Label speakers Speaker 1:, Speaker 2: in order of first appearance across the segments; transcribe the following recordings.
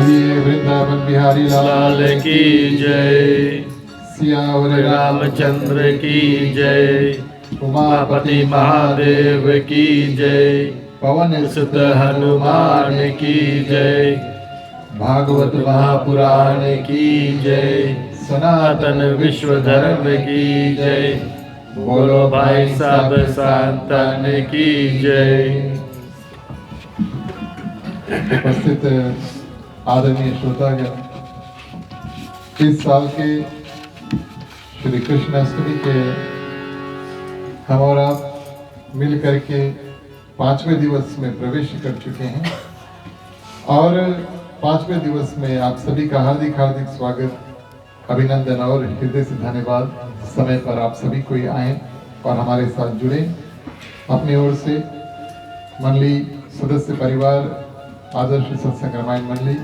Speaker 1: बोलिए वृंदावन बिहारी लाल
Speaker 2: की जय।
Speaker 1: सियावर
Speaker 2: रामचंद्र की जय। उमापति महादेव की जय।
Speaker 1: पवन
Speaker 2: सुत हनुमान की जय।
Speaker 1: भागवत
Speaker 2: महापुराण की जय। सनातन विश्व धर्म की जय। बोलो भाई साहब संतान की जय।
Speaker 1: उपस्थित आदरणीय श्रोतागण, इस साल के श्री कृष्ण अष्टमी के हम और आप मिल करके 5वें दिवस में प्रवेश कर चुके हैं और 5वें दिवस में आप सभी का हार्दिक हार्दिक स्वागत, अभिनंदन और हृदय से धन्यवाद। समय पर आप सभी कोई आए और हमारे साथ जुड़े। अपनी ओर से मंडली सदस्य परिवार, आदर्श सत्संग रामायण मंडली,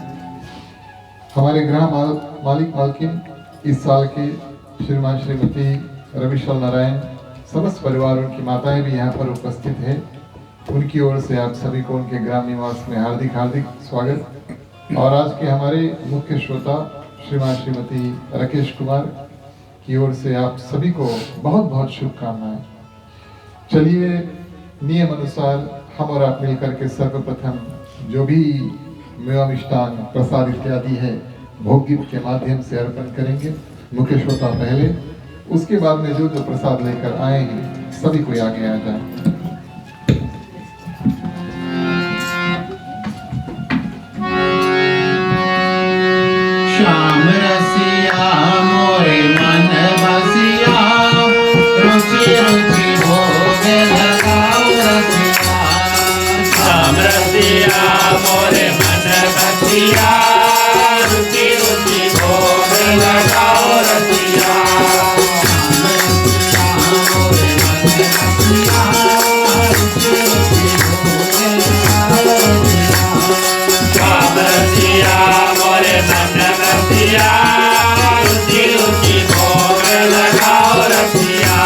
Speaker 1: हमारे गृह मालिक मालकिन, इस साल के श्रीमान श्रीमती रविशल नारायण, समस्त परिवार, उनकी माताएं भी यहाँ पर उपस्थित हैं। उनकी ओर से आप सभी को उनके ग्राम निवास में हार्दिक हार्दिक स्वागत। और आज के हमारे मुख्य श्रोता श्रीमान श्रीमती राकेश कुमार की ओर से आप सभी को बहुत बहुत शुभकामनाएं। चलिए नियम अनुसार हम और आप मिलकर के सर्वप्रथम जो भी मेवा मिष्टान प्रसाद इत्यादि है भोग गीत के माध्यम से अर्पण करेंगे। मुख्य श्रोता पहले, उसके बाद में जो जो प्रसाद लेकर आए हैं सभी कोई आगे आ जाए।
Speaker 3: श्याम रसिया मोरे मन बसिया, रुचि रुचि भोग लगाओ रसिया।
Speaker 2: श्याम रसिया मोरे मन बसिया, रुचि रुचि भोग लगाओ रसिया। श्याम रसिया मोरे मन बसिया, रुचि रुचि भोग लगाओ रसिया।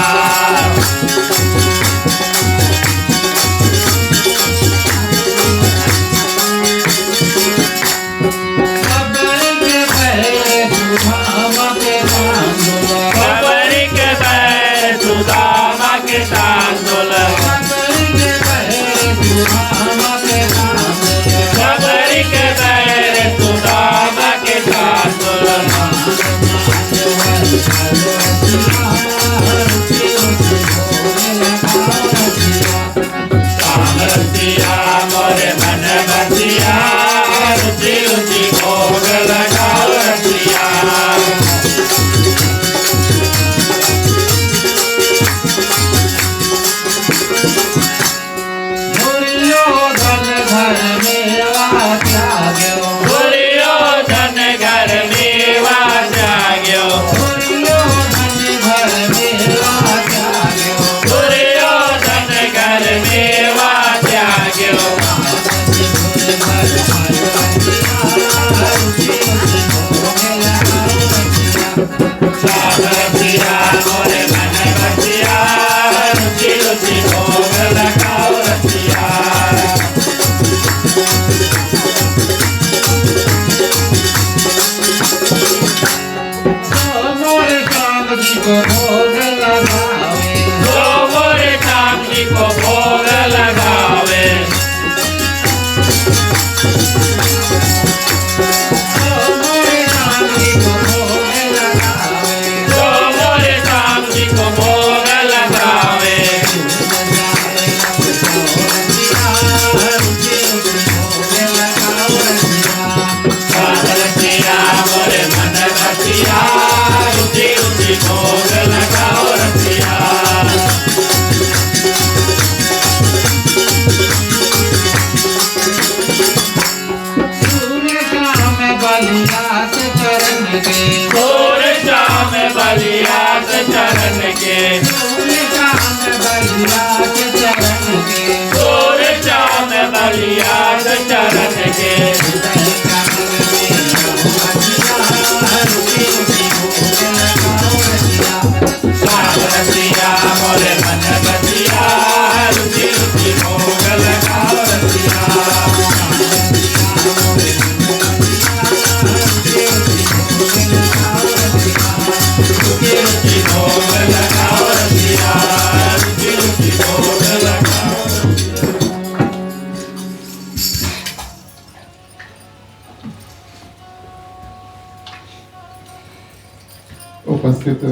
Speaker 1: उपस्थित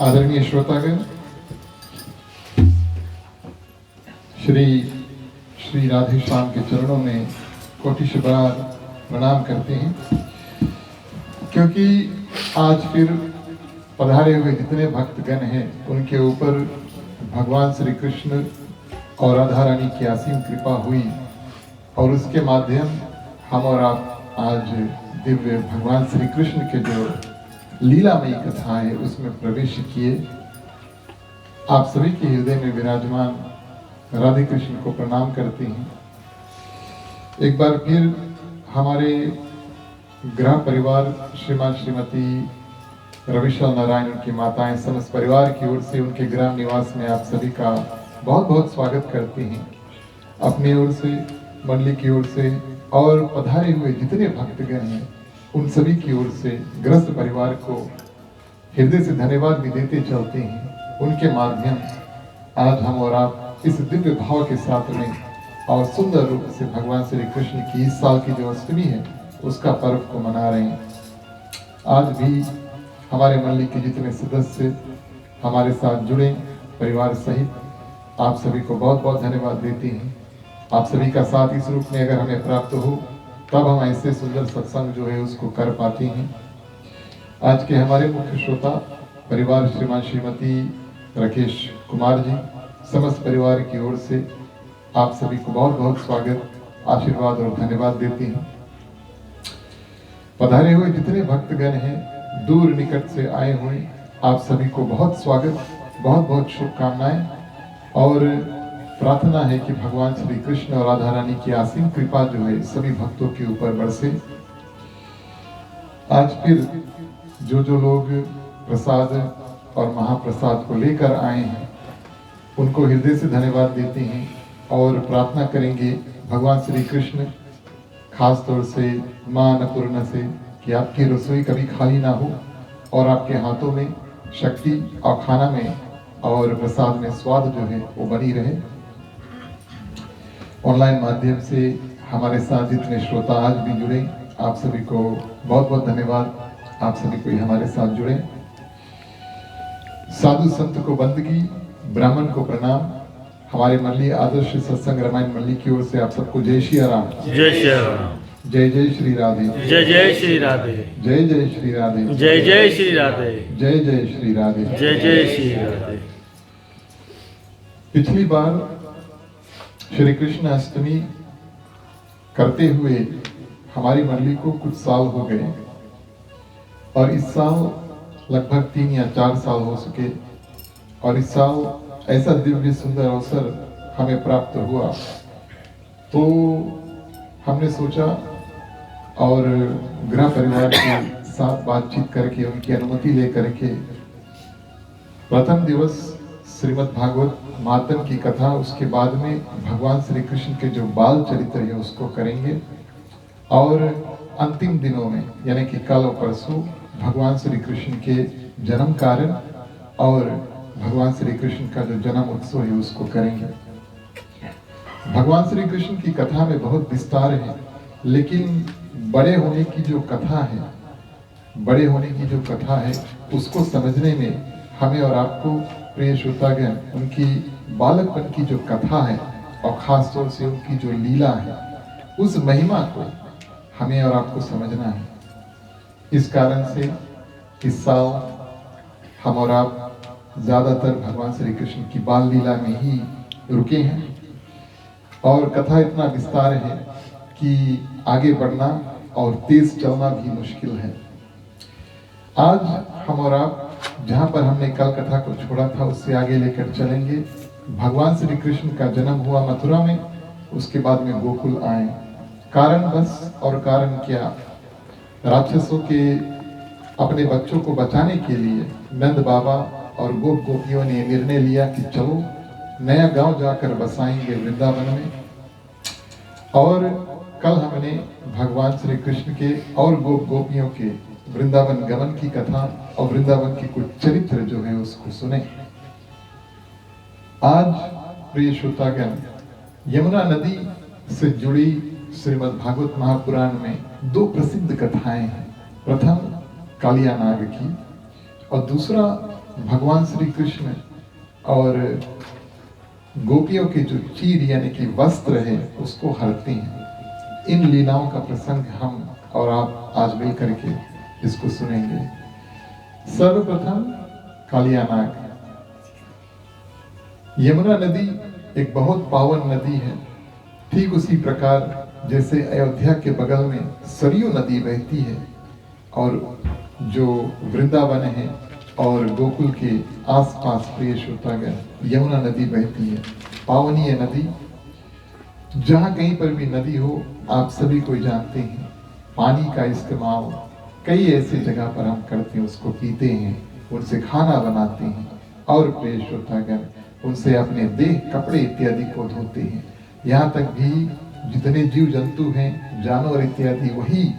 Speaker 1: आदरणीय श्रोतागण, श्री श्री राधे श्याम के चरणों में कोटि बार प्रणाम करते हैं, क्योंकि आज फिर पधारे हुए जितने भक्तगण हैं उनके ऊपर भगवान श्री कृष्ण और राधा रानी की असीम कृपा हुई और उसके माध्यम हम और आप आज दिव्य भगवान श्री कृष्ण के जो लीलामयी कथा है उसमें प्रवेश किए। आप सभी के हृदय में विराजमान राधे कृष्ण को प्रणाम करते हैं। एक बार फिर हमारे गृह परिवार श्रीमान श्रीमती रविशा नारायण, उनकी माताएं, समस्त परिवार की ओर से उनके ग्राम निवास में आप सभी का बहुत बहुत स्वागत करते हैं। अपनी ओर से, मंडली की ओर से और पधारे हुए जितने भक्तगण हैं उन सभी की ओर से ग्रस्त परिवार को हृदय से धन्यवाद भी देते चलते हैं। उनके माध्यम आज हम और आप इस दिव्य भाव के साथ में और सुंदर रूप से भगवान श्री कृष्ण की इस साल की जो अष्टमी है उसका पर्व को मना रहे हैं। आज भी हमारे मंडली के जितने सदस्य हमारे साथ जुड़े परिवार सहित, आप सभी को बहुत बहुत धन्यवाद देते हैं। आप सभी का साथ इस रूप में अगर हमें प्राप्त हो तब हम ऐसे सुंदर सत्संग जो है उसको कर पाते हैं। आज के हमारे मुख्य श्रोता परिवार श्रीमान श्रीमती राकेश कुमार जी, समस्त परिवार की ओर से आप सभी को बहुत बहुत स्वागत, आशीर्वाद और धन्यवाद देते हैं। पधारे हुए जितने भक्तगण हैं, दूर निकट से आए हुए, आप सभी को बहुत स्वागत, बहुत बहुत शुभकामनाएं और प्रार्थना है कि भगवान श्री कृष्ण और राधा रानी की असीम कृपा जो है सभी भक्तों के ऊपर बरसे। आज फिर जो लोग प्रसाद और महाप्रसाद को लेकर आए हैं उनको हृदय से धन्यवाद देते हैं और प्रार्थना करेंगे भगवान श्री कृष्ण खास तौर से मां अन्नपूर्णा से कि आपकी रसोई कभी खाली ना हो और आपके हाथों में शक्ति और खाना में और प्रसाद में स्वाद जो है वो बनी रहे। ऑनलाइन माध्यम से हमारे साथ जितने श्रोता आज भी जुड़े, आप सभी को बहुत बहुत धन्यवाद। आप सभी को हमारे साथ जुड़े। साधु संत को बंदगी, ब्राह्मण को प्रणाम। हमारे मंडली आदर्श सत्संग रामायण मंडली की ओर से आप सबको जय श्री राम,
Speaker 2: जय श्री राम,
Speaker 1: जय जय श्री राधे,
Speaker 2: जय जय श्री राधे,
Speaker 1: जय जय श्री राधे,
Speaker 2: जय जय श्री राधे,
Speaker 1: जय जय श्री राधे,
Speaker 2: जय जय श्री राधे।
Speaker 1: पिछली बार श्री कृष्ण अष्टमी करते हुए हमारी मंडली को कुछ साल हो गए और इस साल लगभग 3 या 4 साल हो चुके और इस साल ऐसा दिव्य सुंदर अवसर हमें प्राप्त हुआ तो हमने सोचा और गृह परिवार के साथ बातचीत करके उनकी अनुमति लेकर के प्रथम दिवस श्रीमद् भागवत महात्म की कथा, उसके बाद में भगवान श्री कृष्ण के जो बाल चरित्र है उसको करेंगे और अंतिम दिनों में यानी कि कल और परसों भगवान श्री कृष्ण के जन्म कारण और भगवान श्री कृष्ण का जो जन्म उत्सव है उसको करेंगे। भगवान श्री कृष्ण की कथा में बहुत विस्तार है, लेकिन बड़े होने की जो कथा है, बड़े होने की जो कथा है उसको समझने में हमें और आपको प्रिय श्रोतागण उनकी बालकपन की जो कथा है और खास तौर से उनकी जो लीला है उस महिमा को हमें और आपको समझना है। इस कारण से इस साल हम और आप ज्यादातर भगवान श्री कृष्ण की बाल लीला में ही रुके हैं और कथा इतना विस्तार है कि आगे बढ़ना और तेज चलना भी मुश्किल है। आज हम और आप जहां पर हमने कल कथा को छोड़ा था उससे आगे लेकर चलेंगे। भगवान श्री कृष्ण का जन्म हुआ मथुरा में, उसके बाद में गोकुल आए। कारण बस और कारण क्या, राक्षसों के अपने बच्चों को बचाने के लिए नंद बाबा और गोप गोपियों ने निर्णय लिया कि चलो नया गांव जाकर बसाएंगे वृंदावन में। और कल हमने भगवान श्री कृष्ण के और गोप गोपियों के वृंदावन गमन की कथा और वृंदावन की कुछ चरित्र जो है उसको सुने। आज प्रिय श्रोतागण, यमुना नदी से जुड़ी श्रीमद् भागवत महापुराण में 2 प्रसिद्ध कथाएं हैं। प्रथम कालिया नाग की और दूसरा भगवान श्री कृष्ण और गोपियों के जो चीर यानी कि वस्त्र है उसको हरते हैं। इन लीलाओं का प्रसंग हम और आप आज मिल करके इसको सुनेंगे। सर्वप्रथम कालिया नाग। यमुना नदी एक बहुत पावन नदी है। ठीक उसी प्रकार जैसे अयोध्या के बगल में सरयू नदी बहती है और जो वृंदावन है और गोकुल के आसपास प्रिय श्रोतागण यमुना नदी बहती है, पावनीय नदी। जहाँ कहीं पर भी नदी हो आप सभी कोई जानते हैं, पानी का इस्तेमाल कई ऐसी जगह पर हम करते हैं, उसको पीते हैं, उनसे खाना बनाते हैं और प्रिय श्रोतागण उनसे अपने देह कपड़े इत्यादि को धोते हैं। यहाँ तक भी जितने जीव जंतु हैं, जानवर इत्यादि वही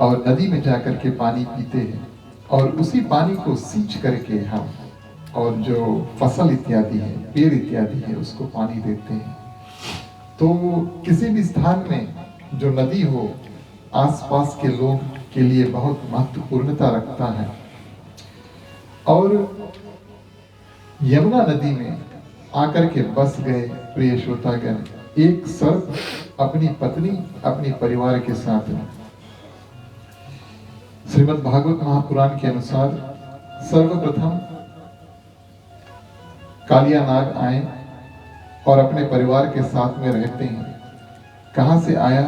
Speaker 1: और नदी में जाकर के पानी पीते हैं और उसी पानी को सींच करके हम और जो फसल इत्यादि है, पेड़ इत्यादि है, उसको पानी देते हैं। तो किसी भी स्थान में जो नदी हो आसपास के लोग के लिए बहुत महत्वपूर्णता रखता है। और यमुना नदी में आकर के बस गए प्रिय श्रोतागण एक सर्प अपनी पत्नी अपने परिवार के साथ। श्रीमद् भागवत महापुराण के अनुसार सर्वप्रथम कालिया नाग आए और अपने परिवार के साथ में रहते हैं। कहां से आया,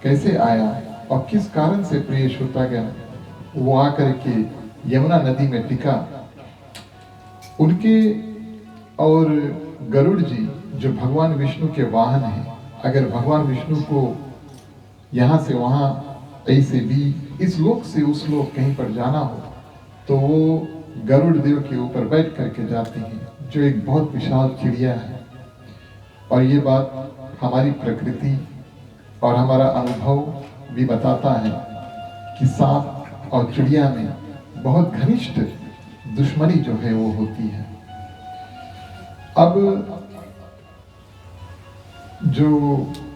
Speaker 1: कैसे आया और किस कारण से प्रिय श्रोतागण वो आकर के यमुना नदी में टिका। उनके और गरुड़ जी जो भगवान विष्णु के वाहन हैं, अगर भगवान विष्णु को यहाँ से वहाँ ऐसे भी इस लोक से उस लोक कहीं पर जाना हो तो वो गरुड़ देव के ऊपर बैठ करके जाते हैं, जो एक बहुत विशाल चिड़िया है। और ये बात हमारी प्रकृति और हमारा अनुभव भी बताता है कि सांप और चिड़िया में बहुत घनिष्ठ दुश्मनी जो है वो होती है। अब जो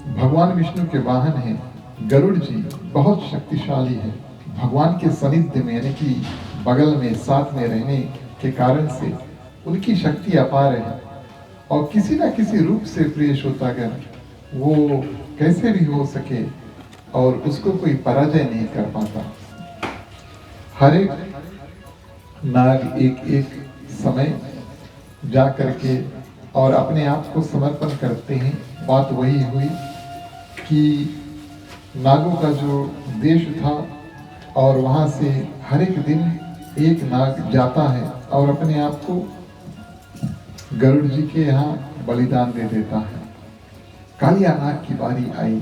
Speaker 1: भगवान विष्णु के वाहन हैं गरुड़ जी बहुत शक्तिशाली है। भगवान के सानिध्य में यानी कि बगल में साथ में रहने के कारण से उनकी शक्ति अपार है और किसी ना किसी रूप से प्रिय श्रोतागण वो कैसे भी हो सके और उसको कोई पराजय नहीं कर पाता। हर एक नाग एक एक समय जा करके और अपने आप को समर्पण करते हैं। बात वही हुई कि नागों का जो देश था और वहां से हर एक दिन एक नाग जाता है और अपने आप को गरुड़ जी के यहाँ बलिदान दे देता है। कालिया नाग की बारी आई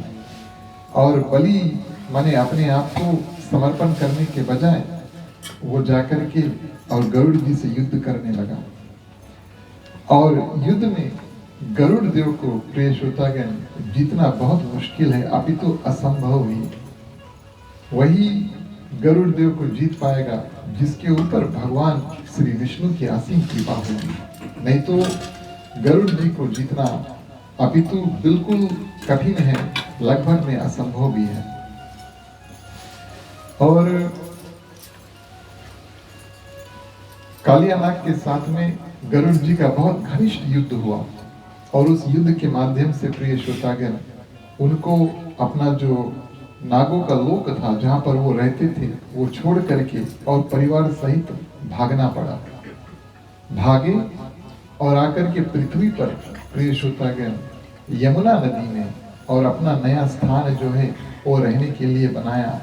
Speaker 1: और बलि माने अपने आप को समर्पण करने के बजाय वो जाकर के और गरुड़ जी से युद्ध करने लगा। और युद्ध में गरुड़ देव को प्रिय श्रोतागण जीतना बहुत मुश्किल है, अपितु असंभव ही। वही गरुड़ देव को जीत पाएगा जिसके ऊपर भगवान श्री विष्णु की असीम कृपा होगी। नहीं तो गरुड़ जी को जीतना अपितु बिल्कुल कठिन है, लगभग में असंभव भी है। और कालिया नाग के साथ में गरुड़ जी का बहुत घनिष्ठ युद्ध हुआ और उस युद्ध के माध्यम से प्रिय श्रोतागण उनको अपना जो नागों का लोक था जहां पर वो रहते थे वो छोड़ करके और परिवार सहित भागना पड़ा। भागे और आकर के पृथ्वी पर प्रिय श्रोतागण यमुना नदी में और अपना नया स्थान जो है वो रहने के लिए बनाया।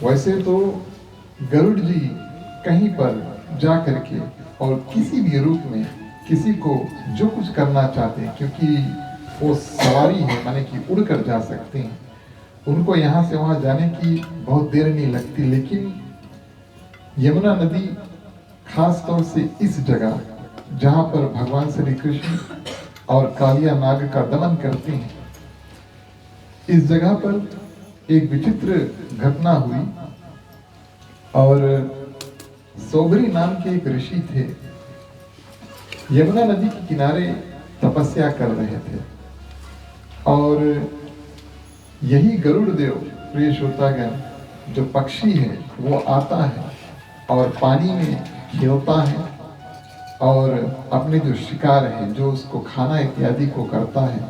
Speaker 1: वैसे तो गरुड़ जी कहीं पर जा करके और किसी भी रूप में किसी को जो कुछ करना चाहते हैं, क्योंकि वो सवारी है माने कि उड़कर जा सकते हैं, उनको यहाँ से वहाँ जाने की बहुत देर नहीं लगती। लेकिन यमुना नदी खास तौर से इस जगह जहाँ पर भगवान श्री कृष्ण और कालिया नाग का दमन करते हैं, इस जगह पर एक विचित्र घटना हुई। और सौभरी नाम के एक ऋषि थे, यमुना नदी के किनारे तपस्या कर रहे थे और यही गरुड़ देव प्रिय श्रोतागण जो पक्षी है वो आता है और पानी में खेलता है और अपने जो शिकार है, जो उसको खाना इत्यादि को करता है,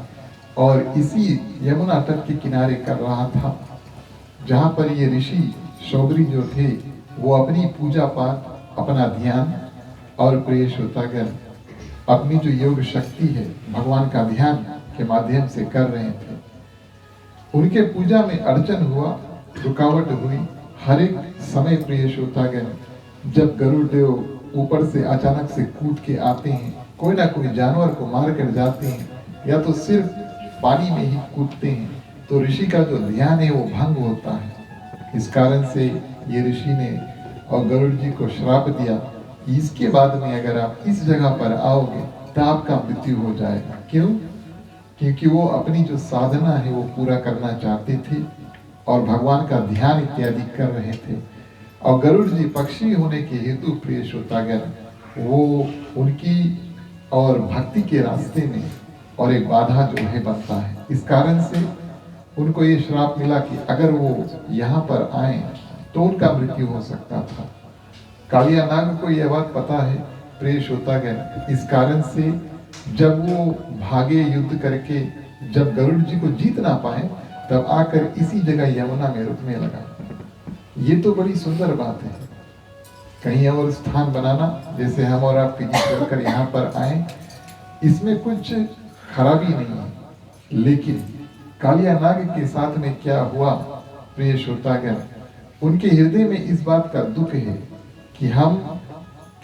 Speaker 1: और इसी यमुना तट के किनारे कर रहा था, जहाँ पर ये ऋषि शौबरी जो थे वो अपनी पूजा पाठ, अपना ध्यान और प्रिय श्रोतागण अपनी जो योग शक्ति है भगवान का ध्यान के माध्यम से कर रहे थे। उनके पूजा में अड़चन हुआ, रुकावट हुई। हर एक समय प्रिय श्रोतागण जब गरुड़ देव ऊपर से अचानक से कूद के आते हैं, कोई ना कोई जानवर को मार कर जाते हैं या तो सिर्फ पानी में ही कूदते हैं, तो ऋषि का जो ध्यान है वो भंग होता है। इस कारण से ये ऋषि ने और गरुड़ जी को श्राप दिया, इसके बाद में अगर आप इस जगह पर आओगे तो आपका मृत्यु हो जाएगा। क्यों? क्योंकि वो अपनी जो साधना है वो पूरा करना चाहते थे और भगवान का ध्यान इत्यादि कर रहे थे। और गरुड़ जी पक्षी होने के हेतु प्रिय श्रोतागण वो उनकी और भक्ति के रास्ते में और एक बाधा जो है बनता है। इस कारण से उनको ये श्राप मिला कि अगर वो यहाँ पर आए तो उनका मृत्यु हो सकता था। कालिया नाग को यह बात पता है प्रिय श्रोतागण। इस कारण से जब वो भागे युद्ध करके, जब गरुड़ जी को जीत ना पाए, तब आकर इसी जगह यमुना में रुकने लगा। ये तो बड़ी सुंदर बात है, कहीं और स्थान बनाना, जैसे हम और आप पीछे चलकर यहाँ पर आए, इसमें कुछ खराबी नहीं है। लेकिन कालिया नाग के साथ में क्या हुआ प्रिय श्रोतागण, उनके हृदय में इस बात का दुख है कि हम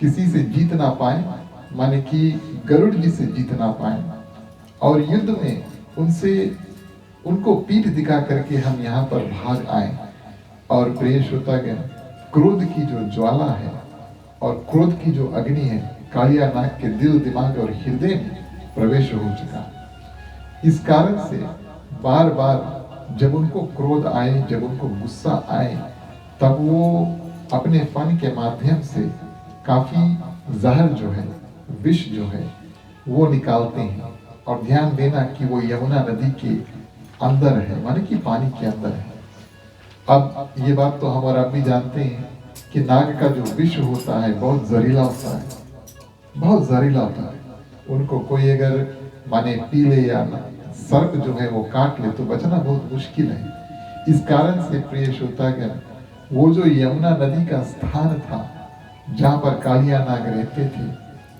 Speaker 1: किसी से जीत ना पाए, माने कि गरुड़ जी से जीत ना पाए, और युद्ध में उनको पीठ दिखा करके हम यहाँ पर भाग आए। और प्रिय श्रोतागण क्रोध की जो ज्वाला है और क्रोध की जो अग्नि है कालिया नाग के दिल, दिमाग और हृदय में प्रवेश हो चुका। इस कारण से बार बार जब उनको क्रोध आए, जब उनको गुस्सा आए, तब वो अपने फन के माध्यम से काफी जहर जो है, विष जो है वो निकालते हैं। और ध्यान देना कि वो यमुना नदी के अंदर है, माने कि पानी के अंदर है। अब ये बात तो हम और आप भी जानते हैं कि नाग का जो विष होता है बहुत जहरीला होता है, बहुत जहरीला होता है। उनको कोई अगर माने पी ले या सर्प जो है वो काट ले तो बचना बहुत मुश्किल है। इस कारण से प्रिय श्रोतागण वो जो यमुना नदी का स्थान था जहाँ पर कालिया नाग रहते थे,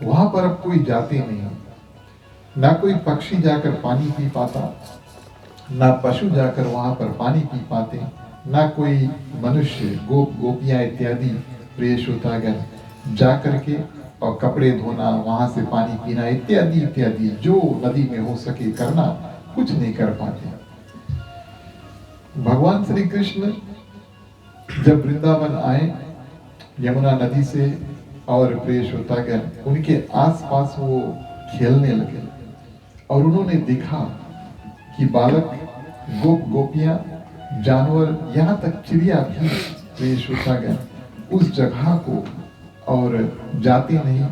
Speaker 1: वहां पर अब कोई जाते नहीं, ना कोई पक्षी जाकर पानी पी पाता, ना पशु जाकर वहां पर पानी पी पाते, ना कोई मनुष्य, गोप गोपियां इत्यादि प्रिय श्रोतागण जाकर के और कपड़े धोना, वहां से पानी पीना इत्यादि इत्यादि जो नदी में हो सके करना, कुछ नहीं कर पाते। भगवान श्री कृष्ण जब वृंदावन आए यमुना नदी से, और प्रिय श्रोतागण उनके आसपास वो खेलने लगे और उन्होंने देखा कि बालक, गोप गोपियां, जानवर, यहाँ तक चिड़िया भी प्रिय श्रोतागण उस जगह को और जाते नहीं,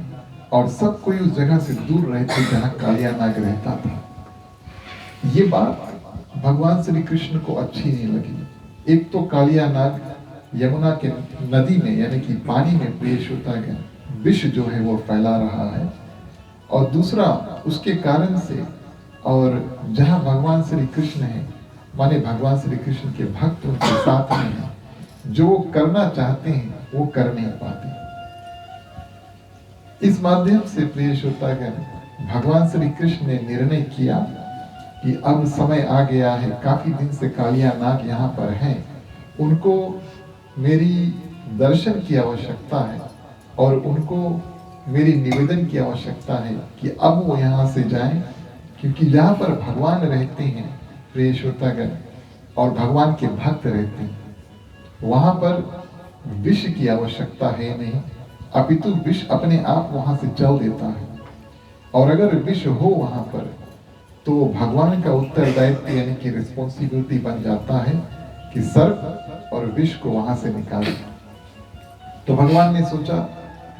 Speaker 1: और सब कोई उस जगह से दूर रहते जहाँ कालिया नाग रहता था। ये बात भगवान श्री कृष्ण को अच्छी नहीं लगी। एक तो कालिया नाग यमुना के नदी में यानी कि पानी में प्रिय श्रोतागण विष जो है वो फैला रहा है, और दूसरा उसके कारण से, और जहाँ भगवान श्री कृष्ण है, माने भगवान श्री कृष्ण के भक्त उनके साथ में हैं, जो करना चाहते हैं वो कर नहीं पाते। इस माध्यम से प्रिय श्रोतागण भगवान श्री कृष्ण ने निर्णय किया कि अब समय आ गया है, काफी दिन से कालिया नाग यहाँ पर हैं, उनको मेरी दर्शन की आवश्यकता है और उनको मेरी निवेदन की आवश्यकता है कि अब वो यहाँ से जाएं, क्योंकि जहाँ पर भगवान रहते हैं प्रिय श्रोतागण और भगवान के भक्त रहते हैं, वहाँ पर विष की आवश्यकता है नहीं, अपितु विष अपने आप वहाँ से चल देता है। और अगर विष हो वहाँ पर तो भगवान का उत्तरदायित्व यानी कि रिस्पॉन्सिबिलिटी बन जाता है कि सर्प और विष को वहाँ से निकाले। तो भगवान ने सोचा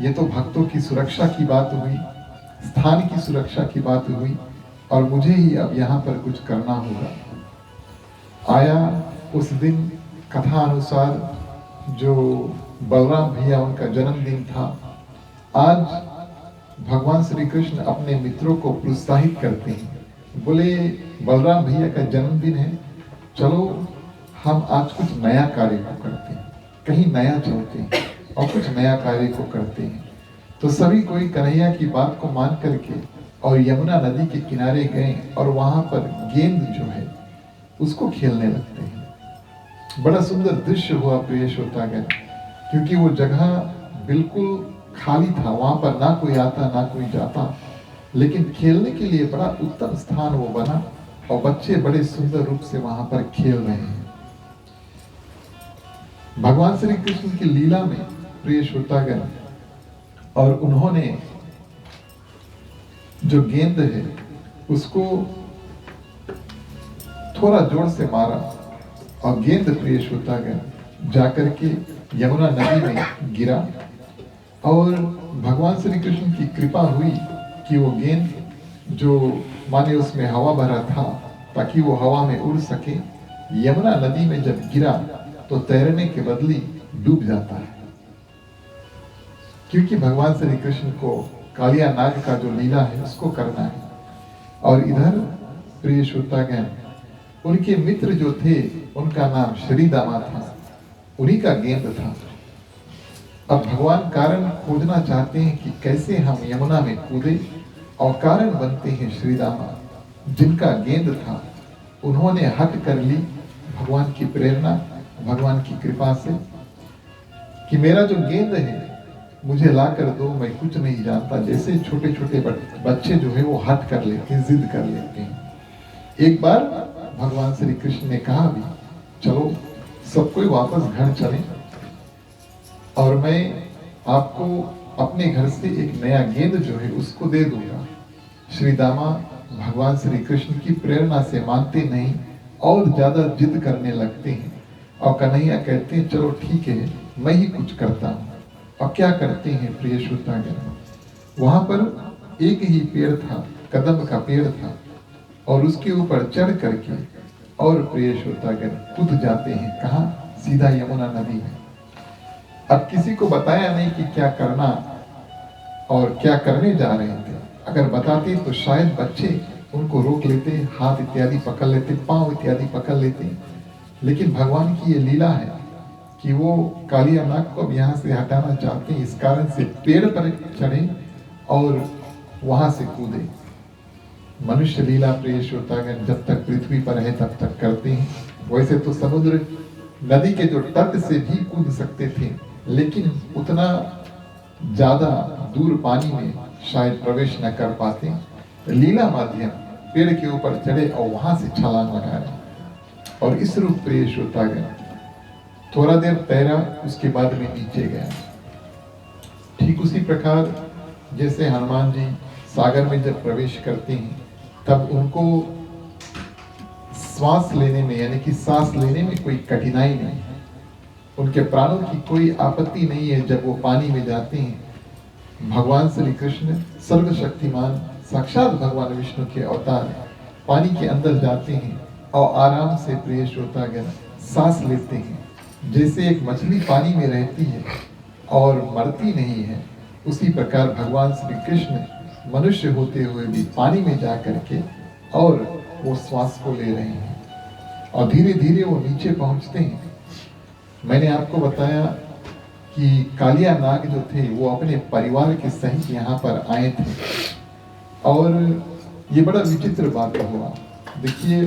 Speaker 1: ये तो भक्तों की सुरक्षा की बात हुई, स्थान की सुरक्षा की बात हुई, और मुझे ही अब यहाँ पर कुछ करना होगा। आया उस दिन कथा अनुसार जो बलराम भैया उनका जन्मदिन था। आज भगवान श्री कृष्ण अपने मित्रों को प्रोत्साहित करते हैं, बोले बलराम भैया का जन्मदिन है, चलो हम आज कुछ नया कार्य को करते हैं, कहीं नया चलते हैं और कुछ नया कार्य को करते हैं। तो सभी कोई कन्हैया की बात को मान करके और यमुना नदी के किनारे गए और वहां पर गेंद जो है उसको खेलने लगते हैं। बड़ा सुंदर दृश्य हुआ प्रिय श्रोतागण, क्योंकि वो जगह बिल्कुल खाली था, वहां पर ना कोई आता ना कोई जाता, लेकिन खेलने के लिए बड़ा उत्तम स्थान वो बना और बच्चे बड़े सुंदर रूप से वहां पर खेल रहे हैं। भगवान श्री कृष्ण की लीला में प्रिय श्रोतागण, और उन्होंने जो गेंद है उसको थोड़ा जोर से मारा और गेंद प्रिय श्रोतागण जाकर के यमुना नदी में गिरा और भगवान श्री कृष्ण की कृपा हुई कि वो गेंद जो माने उसमें हवा भरा था ताकि वो हवा में उड़ सके, यमुना नदी में जब गिरा तो तैरने के बदले डूब जाता है। क्योंकि भगवान श्री कृष्ण को कालिया नाग का जो लीला है उसको करना है। और इधर प्रिय श्रोतागण, उनके मित्र जो थे उनका नाम श्रीदामा था, उन्हीं का गेंद था। अब भगवान कारण खोजना चाहते हैं कि कैसे हम यमुना में कूदे, और कारण बनते हैं श्रीदामा जिनका गेंद था। उन्होंने हट कर ली भगवान की प्रेरणा, भगवान की कृपा से कि मेरा जो गेंद है मुझे ला कर दो, मैं कुछ नहीं जानता। जैसे छोटे छोटे बच्चे जो है वो हट कर लेते हैं, जिद कर लेते हैं। एक बार भगवान श्री कृष्ण ने कहा भी चलो सब कोई वापस घर चले और मैं आपको अपने घर से एक नया गेंद जो है उसको दे दूंगा। श्रीदामा भगवान श्री कृष्ण की प्रेरणा से मानते नहीं और ज्यादा जिद करने लगते हैं और कन्हैया कहते हैं चलो ठीक है मैं ही कुछ करता हूँ। और क्या करते हैं प्रिय श्रोतागण, वहां पर एक ही पेड़ था, कदम का पेड़ था, और उसके ऊपर चढ़ करके और प्रिय श्रोतागण कूद जाते हैं। कहाँ? सीधा यमुना नदी में। अब किसी को बताया नहीं कि क्या करना और क्या करने जा रहे थे। अगर बताते तो शायद बच्चे उनको रोक लेते, हाथ इत्यादि पकड़ लेते, पांव इत्यादि पकड़ लेते। लेकिन भगवान की ये लीला है कि वो कालिया नाग को अब यहाँ से हटाना चाहते हैं, इस कारण से पेड़ पर चढ़े और वहां से कूदे। मनुष्य लीला प्रिय श्रोतागण जब तक पृथ्वी पर है तब तक करते हैं। वैसे तो समुद्र नदी के जो तट से भी कूद सकते थे, लेकिन उतना ज्यादा दूर पानी में शायद प्रवेश न कर पाते। लीला माध्यम पेड़ के ऊपर चढ़े और वहां से छलांग लगा रहे। और इस रूप प्रिय श्रोतागण थोड़ा देर तैरा, उसके बाद में नीचे गया। ठीक उसी प्रकार जैसे हनुमान जी सागर में जब प्रवेश करते हैं तब उनको श्वास लेने में यानी कि सांस लेने में कोई कठिनाई नहीं है, उनके प्राणों की कोई आपत्ति नहीं है। जब वो पानी में जाते हैं, भगवान श्री कृष्ण सर्वशक्तिमान साक्षात भगवान विष्णु के अवतार पानी के अंदर जाते हैं और आराम से प्रिय श्रोतागण सांस लेते हैं। जैसे एक मछली पानी में रहती है और मरती नहीं है, उसी प्रकार भगवान श्री कृष्ण मनुष्य होते हुए भी पानी में जा करके और वो श्वास को ले रहे हैं और धीरे धीरे वो नीचे पहुंचते हैं। मैंने आपको बताया कि कालिया नाग जो थे वो अपने परिवार के सहित यहाँ पर आए थे और ये बड़ा विचित्र बात हुआ। देखिए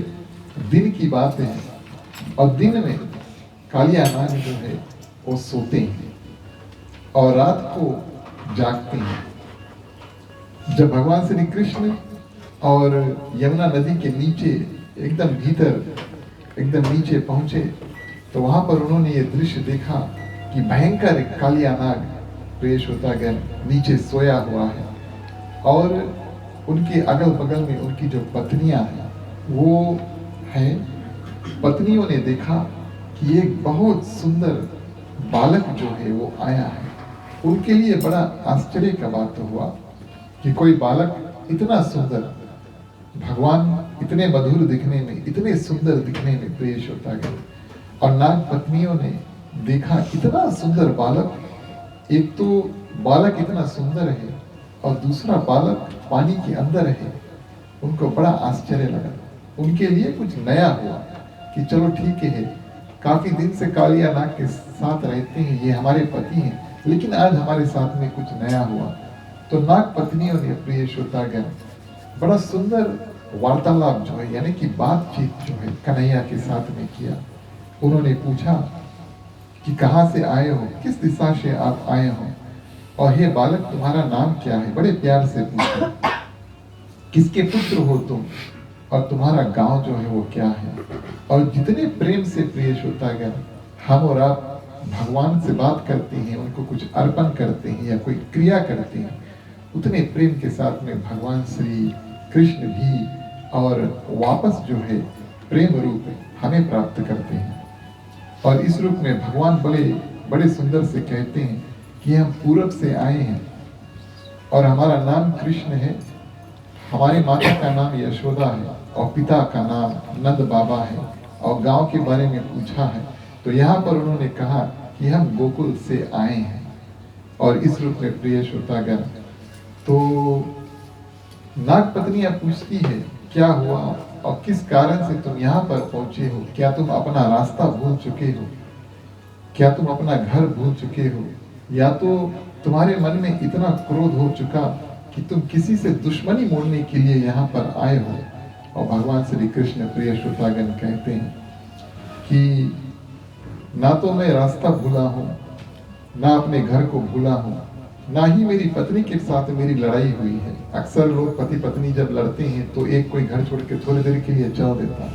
Speaker 1: दिन की बात है और दिन में कालिया नाग जो है वो सोते हैं और रात को जागते हैं। जब भगवान श्री कृष्ण और यमुना नदी के नीचे एकदम भीतर एकदम नीचे पहुंचे तो वहां पर उन्होंने ये दृश्य देखा कि भयंकर कालिया नाग प्रिय श्रोतागण नीचे सोया हुआ है और उनके अगल बगल में उनकी जो पत्नियां हैं वो हैं। पत्नियों ने देखा कि एक बहुत सुंदर बालक जो है वो आया है। उनके लिए बड़ा आश्चर्य का बात हुआ कि कोई बालक इतना सुंदर, भगवान इतने मधुर दिखने में, इतने सुंदर दिखने में प्रिय श्रोतागण। और नाग पत्नियों ने देखा इतना सुंदर बालक, एक तो बालक इतना सुंदर है और दूसरा बालक पानी के अंदर है। उनको बड़ा आश्चर्य लगा, उनके लिए कुछ नया हुआ कि चलो ठीक है, काफी दिन से कालिया नाग के साथ रहते हैं, ये हमारे पति हैं, लेकिन आज हमारे साथ में कुछ नया हुआ। तो नाग पत्नियों ने, प्रिय श्रोतागण, बड़ा सुंदर वार्तालाप जो है, यानी कि बातचीत जो है कन्हैया के साथ में किया। उन्होंने पूछा कि कहाँ से आए हो, किस दिशा से आप आए हो, और हे बालक तुम्हारा नाम क्या है? बड़े प्यार से पूछा, किसके पुत्र हो तुम, और तुम्हारा गांव जो है वो क्या है? और जितने प्रेम से, प्रिय श्रोतागण, हम और आप भगवान से बात करते हैं, उनको कुछ अर्पण करते हैं या कोई क्रिया करते हैं, उतने प्रेम के साथ में भगवान श्री कृष्ण भी और वापस जो है प्रेम रूप हमें प्राप्त करते हैं। और इस रूप में भगवान बड़े सुंदर से कहते हैं कि हम पूरब से आए हैं और हमारा नाम कृष्ण है, हमारी माता का नाम यशोदा है और पिता का नाम नंद बाबा है, और गांव के बारे में पूछा है तो यहाँ पर उन्होंने कहा कि हम गोकुल से आए हैं। और इस रूप में, प्रिय श्रोतागण, तो नाग पत्नियां पूछती है क्या हुआ और किस कारण से तुम यहाँ पर पहुंचे हो? क्या तुम अपना रास्ता भूल चुके हो? क्या तुम अपना घर भूल चुके हो? या तो तुम्हारे मन में इतना क्रोध हो चुका कि तुम किसी से दुश्मनी मोड़ने के लिए यहाँ पर आए हो? और भगवान श्री कृष्ण, प्रिय श्रोतागण, कहते हैं कि ना तो मैं रास्ता भूला हूँ, ना अपने घर को भूला हूँ, ना ही मेरी पत्नी के साथ मेरी लड़ाई हुई है। अक्सर लोग पति पत्नी जब लड़ते हैं तो एक कोई घर छोड़ के थोड़ी देर के लिए चल देता है।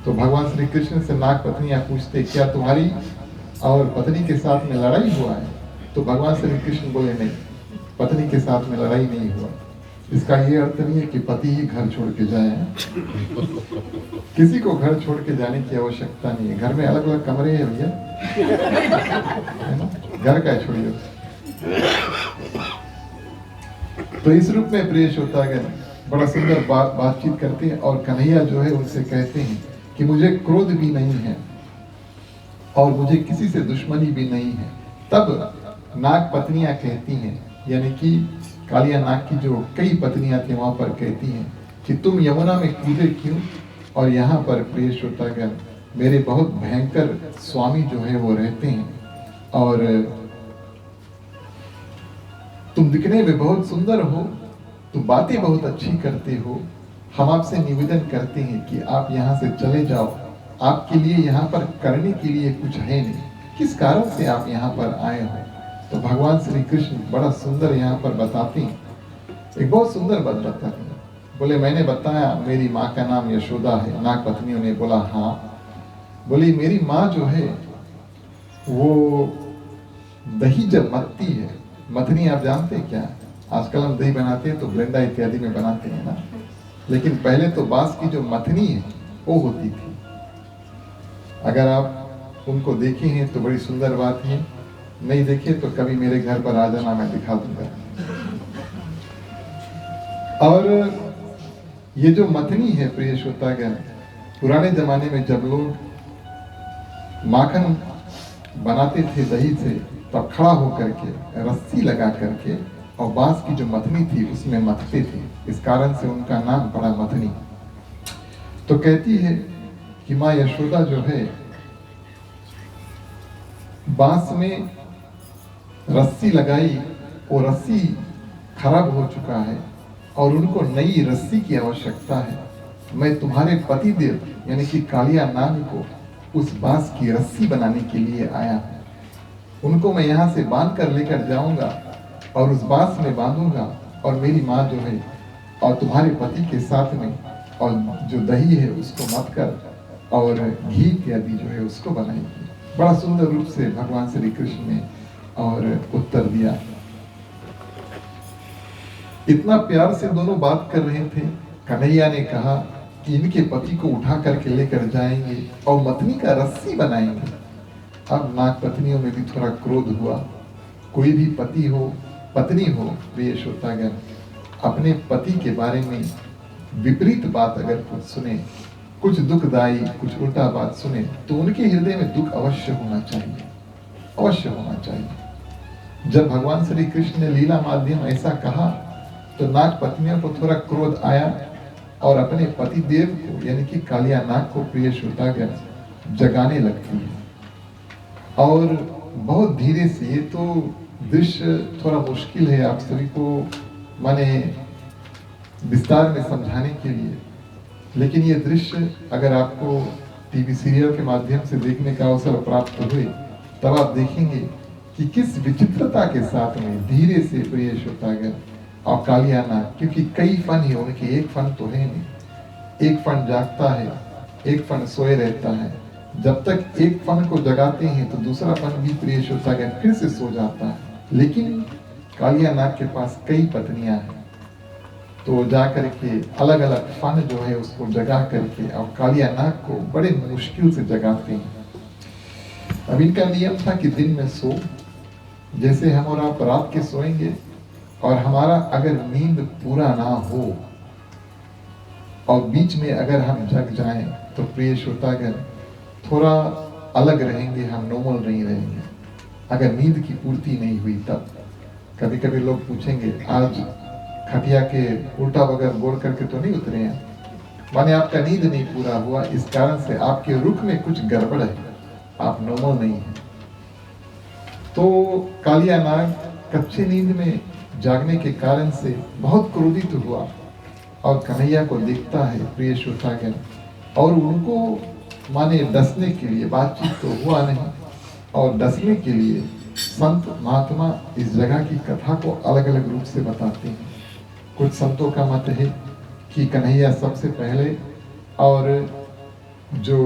Speaker 1: तो भगवान श्री कृष्ण से नाग पत्नियां पूछते, क्या तुम्हारी और पत्नी के साथ में लड़ाई हुआ है? तो भगवान श्री कृष्ण बोले, नहीं, पत्नी के साथ में लड़ाई नहीं हुआ। इसका ये अर्थ नहीं है कि पति ही घर छोड़ के जाए, किसी को घर छोड़ के जाने की आवश्यकता नहीं है। घर में अलग अलग कमरे हैं भैया, है ना, घर का छोड़िए। तो इस रूप में, प्रिय श्रोतागण, बड़ा सुंदर बातचीत करते हैं और कन्हैया जो है उनसे कहते हैं कि मुझे क्रोध भी नहीं है और मुझे किसी से दुश्मनी भी नहीं है। तब नाग पत्नियां कहती हैं, यानी कि कालिया नाग की जो कई पत्नियां थी वहां पर कहती हैं कि तुम यमुना में कूदे क्यों? और यहाँ पर, प्रिय श्रोतागण, मेरे बहुत भयंकर स्वामी जो है वो रहते हैं और तुम दिखने में बहुत सुंदर हो, तुम बातें बहुत अच्छी करते हो, हम आपसे निवेदन करते हैं कि आप यहाँ से चले जाओ, आपके लिए यहाँ पर करने के लिए कुछ है नहीं, किस कारण से आप यहाँ पर आए हो? तो भगवान श्री कृष्ण बड़ा सुंदर यहाँ पर बताते हैं, एक बहुत सुंदर बात बताते हैं। बोले, मैंने बताया मेरी माँ का नाम यशोदा है। नाग पत्नियों ने बोला हाँ। बोली, मेरी माँ जो है वो दही जब मथती है, मथनी आप जानते हैं क्या? आजकल हम दही बनाते हैं तो ब्लेंडा इत्यादि में बनाते हैं ना, लेकिन पहले तो बांस की जो मथनी है वो होती थी। अगर आप उनको देखे हैं तो बड़ी सुंदर बात है, नहीं देखे तो कभी मेरे घर पर आ जाना, मैं दिखा दूंगा। और ये जो मथनी है, प्रिय श्रोतागण, पुराने जमाने में जब लोग माखन बनाते थे दही से, तब खड़ा होकर के रस्सी लगा करके और बांस की जो मथनी थी उसमें मथते थे, इस कारण से उनका नाम पड़ा मथनी। तो कहती है कि माँ यशोदा जो है बांस में रस्सी लगाई, वो रस्सी खराब हो चुका है और उनको नई रस्सी की आवश्यकता है। मैं तुम्हारे पति देव यानी कि कालिया नाग को उस बांस की रस्सी बनाने के लिए आया हूँ। उनको मैं यहाँ से बांध कर लेकर जाऊंगा और उस बांस में बांधूंगा और मेरी माँ जो है और तुम्हारे पति के साथ में और जो दही है उसको मथ कर और घी इत्यादि जो है उसको बनाएगी। बड़ा सुंदर रूप से भगवान श्री कृष्ण ने और उत्तर दिया। इतना प्यार से दोनों बात कर रहे थे। कन्हैया ने कहा कि इनके पति को उठा करके लेकर जाएंगे और मथनी का रस्सी बनाएंगे। अब नाग पत्नियों में भी थोड़ा क्रोध हुआ। कोई भी पति हो पत्नी हो, प्रिय श्रोतागण, अपने पति के बारे में विपरीत बात अगर कुछ सुने कुछ दुखदाई, कुछ उल्टा बात सुने तो उनके हृदय में दुख अवश्य होना चाहिए, अवश्य होना चाहिए। जब भगवान श्री कृष्ण ने लीला माध्यम ऐसा कहा तो नाग पत्नियों को थोड़ा क्रोध आया और अपने पति देव को यानी कि कालिया नाग को प्रिय श्रोतागण जगाने लगती है। और बहुत धीरे से, ये तो दृश्य थोड़ा मुश्किल है आप सभी को माने विस्तार में समझाने के लिए, लेकिन ये दृश्य अगर आपको टीवी सीरियल के माध्यम से देखने का अवसर प्राप्त हुए तब आप देखेंगे कि किस विचित्रता के साथ में धीरे से प्रिय श्रोतागण और कालिया नाग, क्योंकि कई फन है उनके, एक फन तो है नहीं, एक फन जागता है, एक फन सोए रहता है। जब तक एक फन को जगाते हैं तो दूसरा फन भी प्रिय श्रोतागण फिर से सो जाता है। लेकिन कालिया नाग के पास कई पत्नियां हैं, तो जाकर के अलग अलग फन जो है उसको जगा करके और कालिया नाग को बड़े मुश्किल से जगाते हैं। अब इनका नियम था कि दिन में सो, जैसे हम और आप रात के सोएंगे और हमारा अगर नींद पूरा ना हो और बीच में अगर हम जग जाएं तो प्रिय श्रोतागण थोड़ा अलग रहेंगे, हम नॉर्मल नहीं रहेंगे। अगर नींद की पूर्ति नहीं हुई तब कभी कभी लोग पूछेंगे आज खटिया के उल्टा बगैर बोल करके तो नहीं उतरे हैं, माने आपका नींद नहीं पूरा हुआ, इस कारण से आपके रुख में कुछ गड़बड़ है, आप नॉर्मल नहीं है। तो कालिया नाग कच्चे नींद में जागने के कारण से बहुत क्रोधित हुआ और कन्हैया को देखता है प्रिय श्रोतागण, और उनको माने डसने के लिए, बातचीत तो हुआ नहीं, और डसने के लिए संत महात्मा इस जगह की कथा को अलग अलग रूप से बताते हैं। कुछ संतों का मत है कि कन्हैया सबसे पहले और जो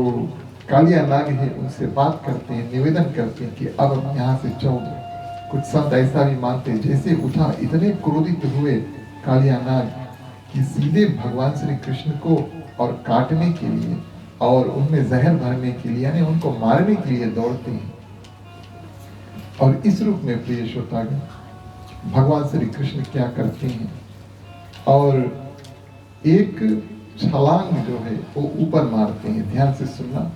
Speaker 1: कालिया नाग है उनसे बात करते हैं, निवेदन करते हैं कि अब हम यहाँ से चल दो। कुछ संत ऐसा भी मानते हैं जैसे उठा इतने क्रोधित हुए कालिया नाग कि सीधे भगवान श्री कृष्ण को और काटने के लिए और उनमें जहर भरने के लिए यानी उनको मारने के लिए दौड़ते हैं। और इस रूप में प्रिय श्रोतागण भगवान श्री कृष्ण क्या करते हैं और एक छलांग जो है वो ऊपर मारते हैं। ध्यान से सुनना,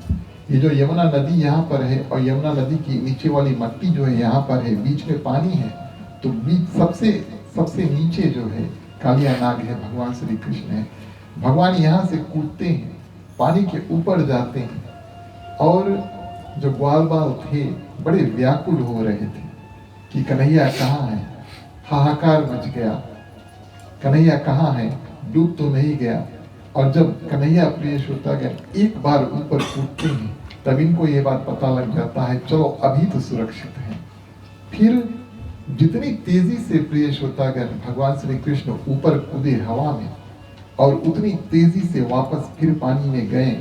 Speaker 1: ये जो यमुना नदी यहाँ पर है और यमुना नदी की नीचे वाली मट्टी जो है यहाँ पर है, बीच में पानी है, तो बीच सबसे नीचे जो है कालिया नाग है, भगवान श्री कृष्ण है। भगवान यहाँ से कूदते हैं, पानी के ऊपर जाते हैं और जो ग्वाल बाल थे बड़े व्याकुल हो रहे थे कि कन्हैया कहाँ है, हाहाकार मच गया, कन्हैया कहाँ है, डूब तो नहीं गया। और जब कन्हैया प्रिय श्रोतागण एक बार ऊपर कूदते हैं तब इनको ये बात पता लग जाता है चलो अभी तो सुरक्षित है। फिर जितनी तेजी से प्रिय श्रोतागण भगवान श्री कृष्ण ऊपर कूदे हवा में और उतनी तेजी से वापस फिर पानी में गए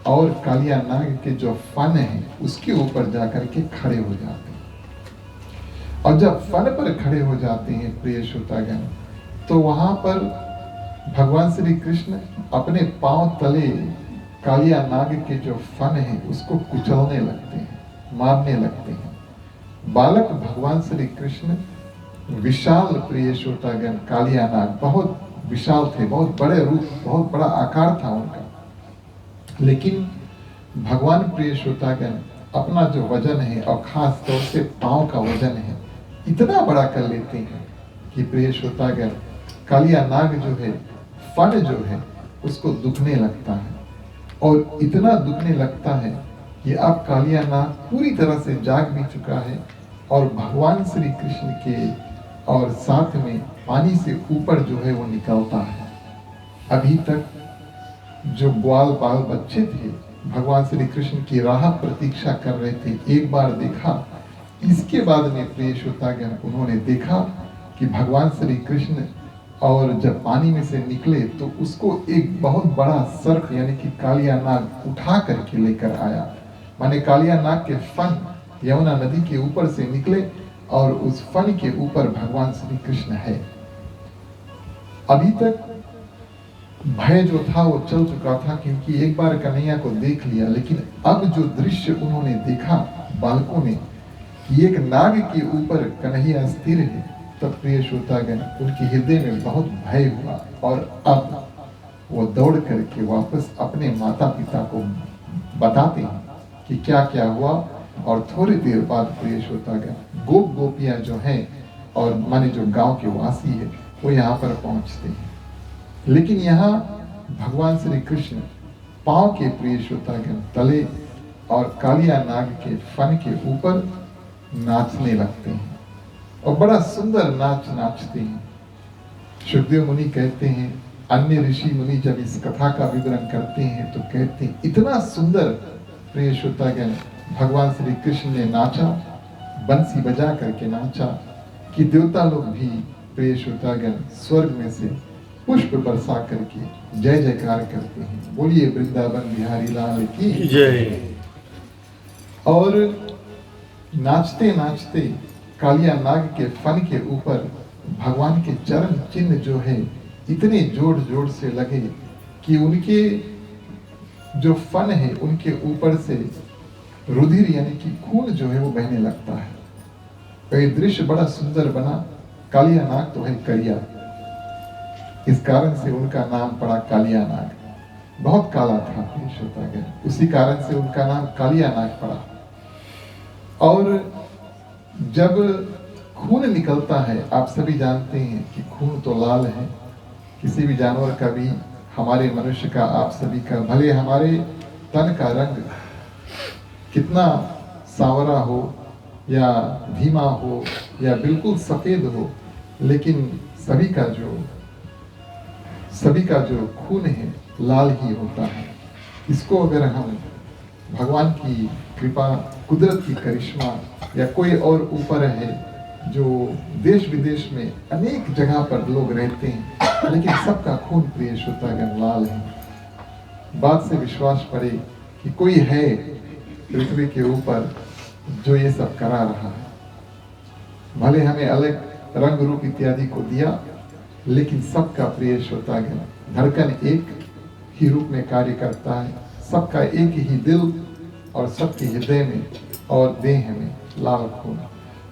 Speaker 1: और कालिया नाग के जो फन है उसके ऊपर जाकर के खड़े हो जाते हैं। और जब फन पर खड़े हो जाते हैं प्रिय श्रोतागण तो वहां पर भगवान श्री कृष्ण अपने पांव तले कालिया नाग के जो फन है उसको कुचलने लगते हैं, मारने लगते हैं। बालक भगवान श्री कृष्ण विशाल प्रिय श्रोतागण कालिया नाग बहुत विशाल थे, बहुत बड़े रूप, बहुत बड़ा आकार था उनका, लेकिन भगवान प्रिय श्रोतागण अपना जो वजन है और खास तौर से पांव का वजन है इतना बड़ा कर लेते हैं कि प्रिय श्रोतागण कालिया नाग जो है फन जो है उसको दुखने लगता है और इतना दुखने लगता है कि अब कालिया नाग पूरी तरह से जाग भी चुका है और भगवान श्री कृष्ण के और साथ में पानी से ऊपर जो है वो निकलता है। अभी तक जो ग्वाल बाल बच्चे थे भगवान श्री कृष्ण की राह प्रतीक्षा कर रहे थे, एक बार देखा, इसके बाद में प्रिय श्रोतागण उन्होंने देखा कि भगवान श्री कृष्ण और जब पानी में से निकले तो उसको एक बहुत बड़ा सर्प यानी कि कालिया नाग उठा करके लेकर आया। माने कालिया नाग के फन यमुना नदी के ऊपर से निकले और उस फन के ऊपर भगवान श्री कृष्ण है। अभी तक भय जो था वो चल चुका था क्योंकि एक बार कन्हैया को देख लिया, लेकिन अब जो दृश्य उन्होंने देखा बालकों ने कि एक नाग के ऊपर कन्हैया स्थिर है, तब प्रिय श्रोतागण उनके हृदय में बहुत भय हुआ और अब वो दौड़ करके वापस अपने माता पिता को बताते हैं कि क्या क्या हुआ। और थोड़ी देर बाद प्रिय श्रोतागण गोप गोपियां जो हैं और माने जो गांव के वासी है वो यहाँ पर पहुंचते हैं। लेकिन यहाँ भगवान श्री कृष्ण पांव के प्रिय श्रोतागण तले और कालिया नाग के फन के ऊपर नाचने लगते हैं और बड़ा सुंदर नाच नाचते हैं। सुखदेव मुनि कहते हैं, अन्य ऋषि मुनि जब इस कथा का विवरण करते हैं तो कहते हैं इतना सुंदर प्रिय श्रोतागण भगवान श्री कृष्ण ने नाचा, बंसी बजा करके नाचा कि देवता लोग भी प्रिय श्रोतागण स्वर्ग में से पुष्प बरसा करके जय जयकार करते हैं। बोलिए वृंदावन बिहारी लाल की
Speaker 2: जय।
Speaker 1: और नाचते नाचते कालिया नाग के फन के ऊपर भगवान के चरण चिन्ह जो है इतने जोर जोर से लगे कि उनके जो फन है उनके ऊपर से रुधिर यानी कि खून जो है वो बहने लगता है। तो ये दृश्य बड़ा सुंदर बना। कालिया नाग तो है करिया, इस कारण से उनका नाम पड़ा कालिया नाग। बहुत काला था पेश होता गया, उसी कारण से उनका नाम कालिया नाग पड़ा। और जब खून निकलता है, आप सभी जानते हैं कि खून तो लाल है, किसी भी जानवर का भी, हमारे मनुष्य का, आप सभी का, भले हमारे तन का रंग कितना सांवरा हो या धीमा हो या बिल्कुल सफेद हो, लेकिन सभी का जो खून है लाल ही होता है। इसको अगर हम भगवान की कृपा, कुदरत की करिश्मा या कोई और ऊपर है, जो देश विदेश में अनेक जगह पर लोग रहते हैं लेकिन सबका खून प्रिय श्रोतागण लाल है। बात से विश्वास पड़े कि कोई है पृथ्वी के ऊपर जो ये सब करा रहा है। भले हमें अलग रंग रूप इत्यादि को दिया, लेकिन सबका प्रिय श्रोतागण धड़कन एक ही रूप में कार्य करता है। सबका एक ही दिल और सबके हृदय में और देह में लाल खून।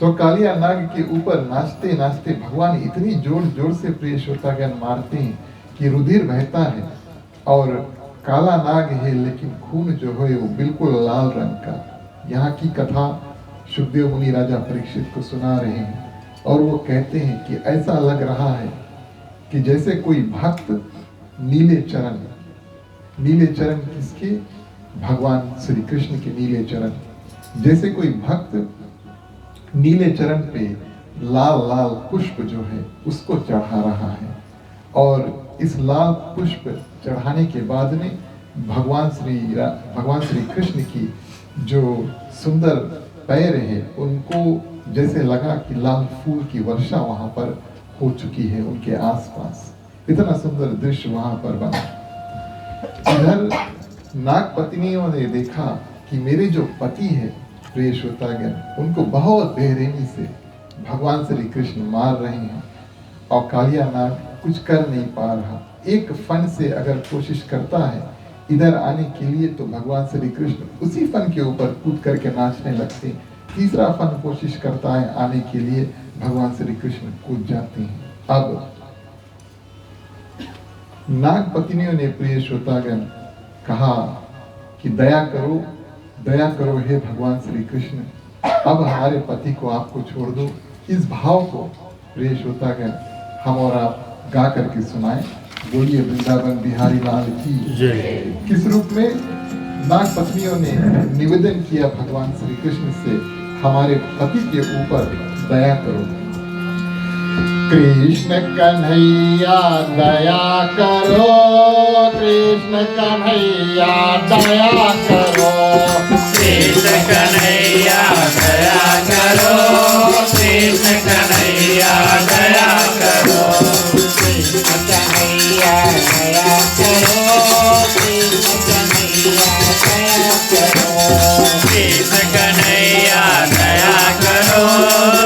Speaker 1: तो कालिया नाग के ऊपर नाचते नाचते भगवान इतनी जोर जोर से प्रिय श्रोतागण मारते हैं कि रुधिर बहता है और काला नाग है लेकिन खून जो है वो बिल्कुल लाल रंग का। यहाँ की कथा सुखदेव मुनि राजा परीक्षित को सुना रहे हैं और वो कहते हैं कि ऐसा लग रहा है कि जैसे कोई भक्त नीले चरण किसके? भगवान श्री कृष्ण के नीले चरण। जैसे कोई भक्त नीले चरण पे लाल लाल पुष्प जो है उसको चढ़ा रहा है, और इस लाल पुष्प चढ़ाने के बाद में भगवान श्री कृष्ण की जो सुंदर पैर है उनको जैसे लगा कि लाल फूल की वर्षा वहां पर हो चुकी है उनके आसपास। इतना सुंदर दृश्य वहां पर बना। इधर नाग पत्नियों ने देखा कि मेरे जो पति है प्रिय श्रोतागण, उनको बहुत बेरहमी से भगवान श्री कृष्ण मार रहे हैं और कालिया नाग कुछ कर नहीं पा रहा। एक फन से अगर कोशिश करता है इधर आने के लिए तो भगवान श्री कृष्ण उसी फन के ऊपर कूद करके नाचने लगते हैं। तीसरा फन कोशिश करता है आने के लिए, भगवान श्री कृष्ण कूद जाते हैं। अब नाग पत्नियों ने प्रिय श्रोतागण कहा कि दया करो हे भगवान श्री कृष्ण, अब हमारे पति को आपको छोड़ दो। इस भाव को प्रिय श्रोतागण हम और आप गा करके सुनाएं। बोलिए वृंदावन बिहारी लाल की जय। किस रूप में नाग पत्नियों ने निवेदन किया भगवान श्री कृष्ण से, हमारे पति के ऊपर दया करो। कृष्ण कन्हैया दया करो, कृष्ण कन्हैया दया करो,
Speaker 2: कृष्ण कन्हैया दया करो, कृष्ण कन्हैया दया करो,
Speaker 3: कृष्ण कन्हैया दया करो, कृष्ण कन्हैया दया करो,
Speaker 2: कृष्ण कन्हैया दया करो,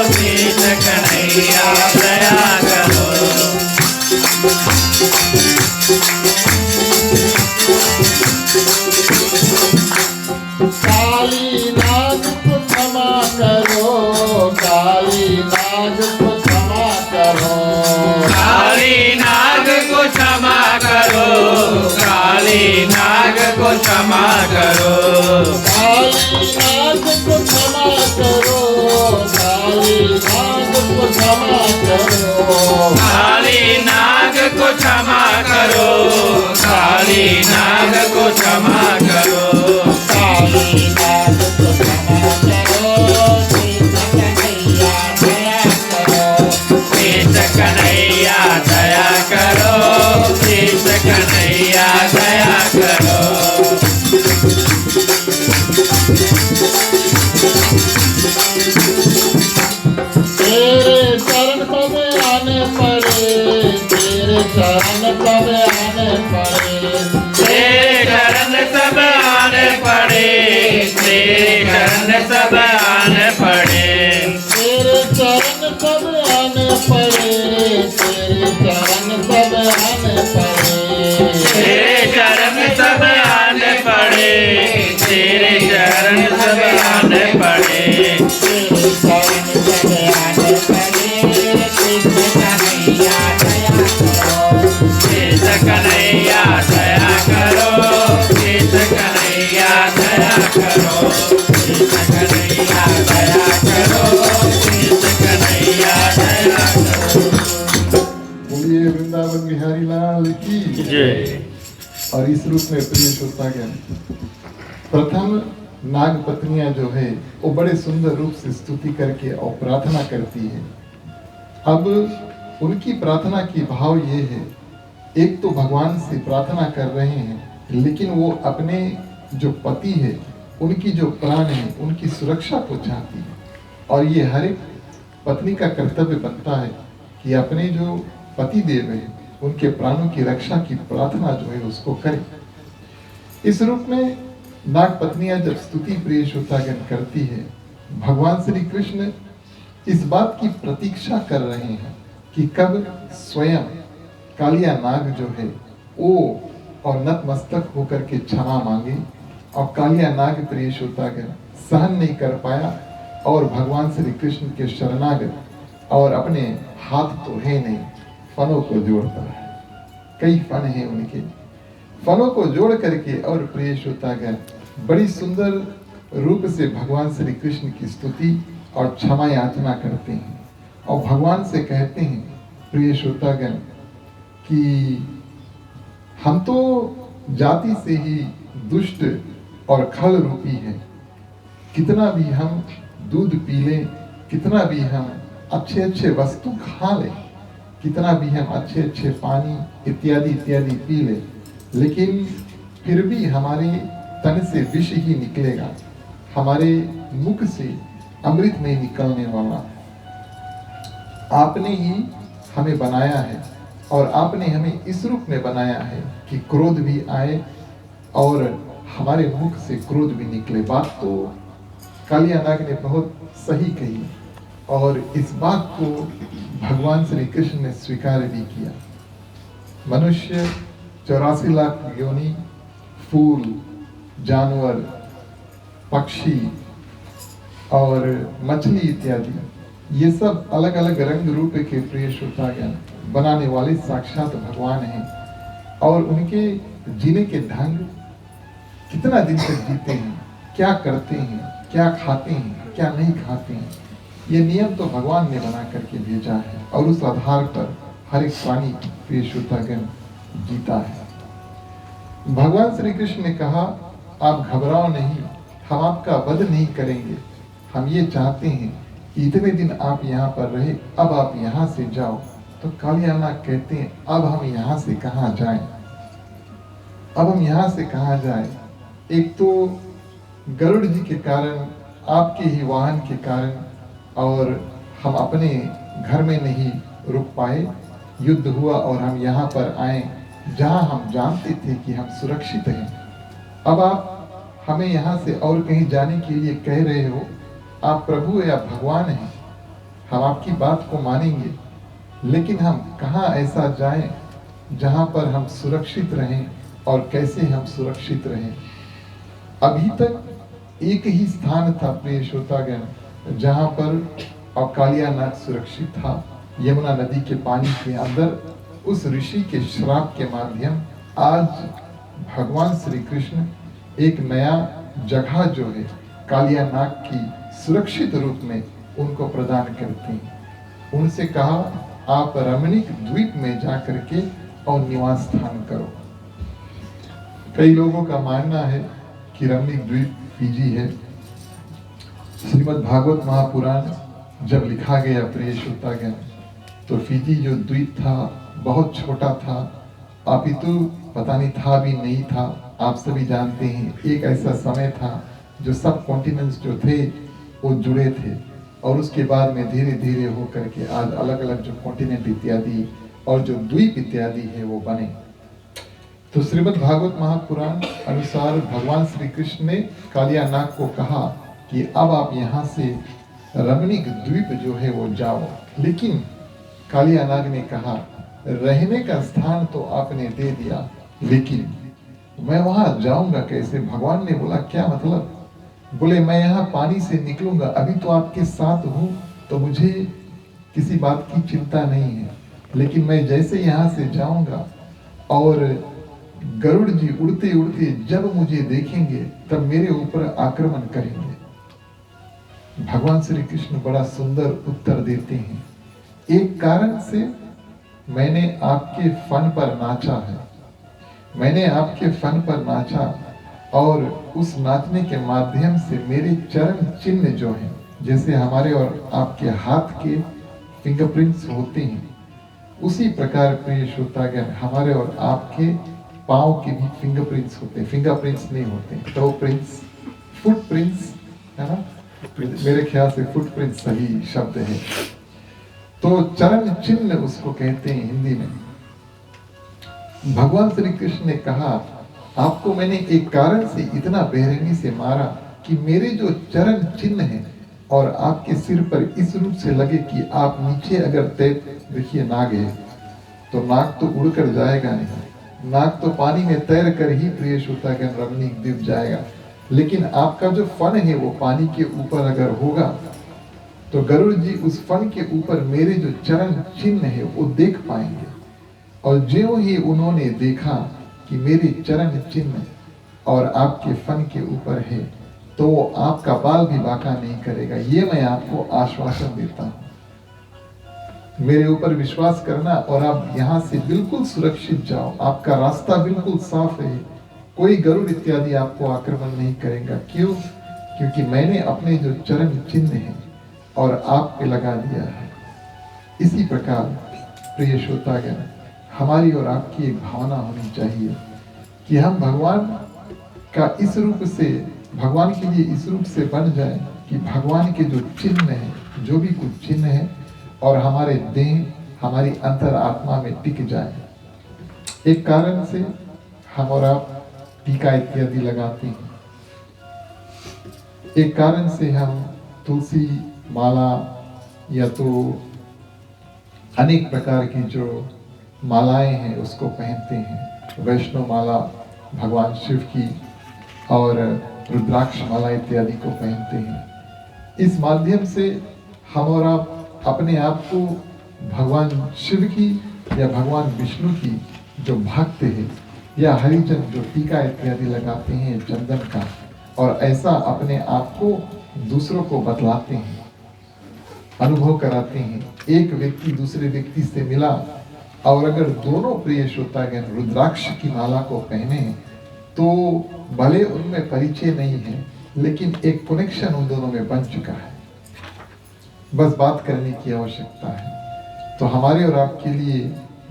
Speaker 2: कृष्ण कन्हैया दया करो।
Speaker 3: काली नाग
Speaker 2: क्षमा करो
Speaker 3: कालीनाथ को क्षमा करो, कालीनाथ को क्षमा करो,
Speaker 2: काली नाग को क्षमा करो, काली नाग को क्षमा करो,
Speaker 3: कालीनाथ को क्षमा करो, कृष्ण कन्हैया दया करो,
Speaker 2: कृष्ण कन्हैया दया करो,
Speaker 3: तेरे चरण कब आने पड़े, तेरे चरण कब आने पड़े,
Speaker 2: तेरे चरण सब आने पड़े, तेरे चरण सब आने पड़े,
Speaker 3: तेरे चरण कब आने पड़े, तेरे चरण कब आने पड़े,
Speaker 2: तेरे चरण सब आने पड़े, तेरे चरण सब आने पड़े,
Speaker 3: तेरे चरण कब आने पड़े, कृष्ण कन्हैया दया करो,
Speaker 2: कृष्ण कन्हैया दया करो, कृष्ण कन्हैया दया करो, कृष्ण कन्हैया दया करो।
Speaker 1: बोलिए वृंदावन बिहारी लाल की
Speaker 2: जय।
Speaker 1: और इस रूप में प्रिय श्रोतागण, प्रथम नाग पत्नियां जो है वो बड़े सुंदर रूप से स्तुति करके और प्रार्थना करती है। अब उनकी प्रार्थना की भाव ये है, एक तो भगवान से प्रार्थना कर रहे हैं, लेकिन वो अपने जो पति है, उनकी जो प्राण है, उनकी सुरक्षा को चाहती है। और ये हर एक पत्नी का कर्तव्य बनता है कि अपने जो पति देव है, उनके प्राणों की रक्षा की प्रार्थना जो है उसको करे। इस रूप में नाग पत्नियां जब स्तुति प्रिय श्रोतागण करती है, भगवान श्री कृष्ण इस बात की प्रतीक्षा कर रहे हैं कि कब स्वयं कालिया नाग जो है वो और नतमस्तक होकर के क्षमा मांगे। और कालिया नाग प्रिय श्रोतागण सहन नहीं कर पाया और भगवान श्री कृष्ण के शरणागत और अपने हाथ तो है नहीं, फनों को जोड़ता है। कई फन है उनके, फनों को जोड़ करके और प्रिय श्रोतागण बड़ी सुंदर रूप से भगवान श्री कृष्ण की स्तुति और क्षमा याचना करते हैं और भगवान से कहते हैं प्रिय श्रोतागण कि हम तो जाति से ही दुष्ट और खल रूपी है, कितना भी हम दूध पी लें, कितना भी हम अच्छे अच्छे वस्तु खा लें, कितना भी हम अच्छे अच्छे पानी इत्यादि इत्यादि पी लें, लेकिन फिर भी हमारे तन से विष ही निकलेगा, हमारे मुख से अमृत नहीं निकलने वाला। आपने ही हमें बनाया है और आपने हमें इस रूप में बनाया है कि क्रोध भी आए और हमारे मुख से क्रोध भी निकले। बात तो कालिया नाग ने बहुत सही कही और इस बात को भगवान श्री कृष्ण ने स्वीकार भी किया। मनुष्य 84 लाख योनि, फूल, जानवर, पक्षी और मछली इत्यादि, ये सब अलग अलग रंग रूप के प्रिय श्रोतागण बनाने वाले साक्षात भगवान हैं। और उनके जीने के ढंग, कितना दिन तक जीते हैं, क्या करते हैं, क्या खाते हैं, क्या नहीं खाते हैं, ये नियम तो भगवान ने बना करके भेजा है और उस आधार पर हर एक प्राणी प्रिय श्रोतागण जीता है। भगवान श्री कृष्ण ने कहा, आप घबराओ नहीं, हम आपका वध नहीं करेंगे, हम ये चाहते हैं कि इतने दिन आप यहाँ पर रहे, अब आप यहाँ से जाओ। तो कालिया नाग कहते हैं, अब हम यहाँ से कहाँ जाएं, अब हम यहाँ से कहाँ जाएं। एक तो गरुड़ जी के कारण, आपके ही वाहन के कारण, और हम अपने घर में नहीं रुक पाए, युद्ध हुआ और हम यहाँ पर आए जहाँ हम जानते थे कि हम सुरक्षित हैं। अब आप हमें यहाँ से और कहीं जाने के लिए कह रहे हो, आप प्रभु या भगवान हैं, हम आपकी बात को मानेंगे, लेकिन हम कहाँ ऐसा जाएं जहाँ पर हम सुरक्षित रहें और कैसे हम सुरक्षित रहें। अभी तक एक ही स्थान था प्रिय श्रोतागण जहाँ पर कालिया नाग सुरक्षित था, यमुना नदी के पानी के अंदर। उस ऋषि के श्राप के माध्यम आज भगवान श्री कृष्ण एक नया जगह जो है कालिया नाग की सुरक्षित रूप में उनको प्रदान करते हैं। उनसे कहा आप रमणीक द्वीप में जा करके और निवास स्थान करो। कई लोगों का मानना है कि रमणीक द्वीप फीजी है। श्रीमद् भागवत महापुराण जब लिखा गया प्रिय श्रोतागण, तो फीजी जो द्वीप था बहुत छोटा था, अपितु पता नहीं था भी नहीं था। आप सभी जानते हैं एक ऐसा समय था जो सब कॉन्टिनेंट्स जो थे वो जुड़े थे, और उसके बाद में धीरे धीरे होकर के आज अलग अलग जो कॉन्टिनेंट इत्यादि और जो द्वीप इत्यादि है वो बने। तो श्रीमद् भागवत महापुराण अनुसार भगवान श्री कृष्ण ने कालिया नाग को कहा कि अब आप यहाँ से रमणीक द्वीप जो है वो जाओ। लेकिन कालिया नाग ने कहा रहने का स्थान तो आपने दे दिया, लेकिन मैं वहां जाऊंगा कैसे? भगवान ने बोला क्या मतलब? बोले मैं यहाँ पानी से निकलूंगा, अभी तो आपके साथ हूँ तो मुझे किसी बात की चिंता नहीं है, लेकिन मैं जैसे यहाँ से जाऊंगा और गरुड़ जी उड़ते उड़ते जब मुझे देखेंगे तब मेरे ऊपर आक्रमण करेंगे। भगवान श्री कृष्ण बड़ा सुंदर उत्तर देते हैं, एक कारण से मैंने आपके फन पर नाचा है, मैंने आपके फन पर नाचा और उस नाचने के माध्यम से मेरे चरण चिन्ह जो हैं, जैसे हमारे और आपके हाथ के फिंगरप्रिंट्स होते हैं, उसी प्रकार प्रिय श्रोतागण हमारे और आपके पाँव के भी फिंगरप्रिंट्स होते हैं। फिंगरप्रिंट्स नहीं होते, टो प्रिंट्स, फुटप्रिंट्स है ना, मेरे ख्याल से फुटप्रिंट्स सही शब्द है। तो चरण चिन्ह उसको कहते हैं हिंदी में। भगवान श्री कृष्ण ने कहा आपको मैंने एक कारण से इतना बेरहमी से मारा कि मेरे जो चरण चिन्ह हैं और आपके सिर पर इस रूप से लगे कि आप नीचे अगर देखिए नाग है तो नाग तो उड़कर जाएगा नहीं, नाग तो पानी में तैर कर ही प्रिय श्रोतागण रमणीक द्वीप जाएगा, लेकिन आपका जो फन है वो पानी के ऊपर अगर होगा तो गरुड़ जी उस फन के ऊपर मेरे जो चरण चिन्ह है वो देख पाएंगे। और ज्यों ही उन्होंने देखा कि मेरे चरण चिन्ह और आपके फन के ऊपर है तो वो आपका बाल भी बांका नहीं करेगा, ये मैं आपको आश्वासन देता हूँ। मेरे ऊपर विश्वास करना और आप यहाँ से बिल्कुल सुरक्षित जाओ, आपका रास्ता बिल्कुल साफ है, कोई गरुड़ इत्यादि आपको आक्रमण नहीं करेगा। क्यों? क्योंकि मैंने अपने जो चरण चिन्ह है और आप पे लगा दिया है। इसी प्रकार प्रिय श्रोतागण हमारी और आपकी एक भावना होनी चाहिए कि हम भगवान का इस रूप से, भगवान के लिए इस रूप से बन जाए कि भगवान के जो चिन्ह है, जो भी कुछ चिन्ह है और हमारे देह हमारी अंतर आत्मा में टिक जाए। एक कारण से हम और आप टीका इत्यादि लगाते हैं, एक कारण से हम तुलसी माला या तो अनेक प्रकार की जो मालाएं हैं उसको पहनते हैं। वैष्णव माला भगवान शिव की और रुद्राक्ष माला इत्यादि को पहनते हैं। इस माध्यम से हम और आप अपने आप को भगवान शिव की या भगवान विष्णु की जो भक्त है या हरिजन जो टीका इत्यादि लगाते हैं चंदन का, और ऐसा अपने आप को दूसरों को बतलाते हैं, अनुभव कराते हैं। एक व्यक्ति दूसरे व्यक्ति से मिला और अगर दोनों प्रिय श्रोतागण रुद्राक्ष की माला को पहने तो भले उनमें परिचय नहीं है लेकिन एक कनेक्शन उन दोनों में बन चुका है, बस बात करने की आवश्यकता है। तो हमारे और आपके लिए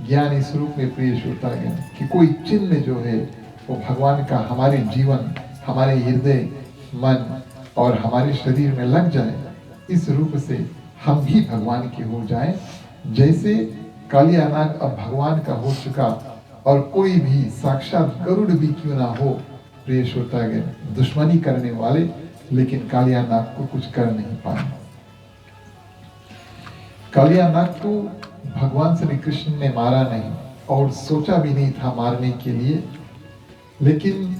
Speaker 1: ज्ञान इस रूप में प्रिय श्रोतागण कि कोई चिन्ह जो है वो भगवान का हमारे जीवन, हमारे हृदय, मन और हमारे शरीर में लग जाए, इस रूप से हम भी भगवान के हो जाएं। जैसे कालिया नाग अब भगवान का हो चुका और कोई भी साक्षात गरुड़ भी क्यों ना हो प्रिय श्रोतागण, दुश्मनी करने वाले, लेकिन कालिया नाग को कुछ कर नहीं पाए। कालिया नाग को भगवान श्री कृष्ण ने मारा नहीं और सोचा भी नहीं था मारने के लिए, लेकिन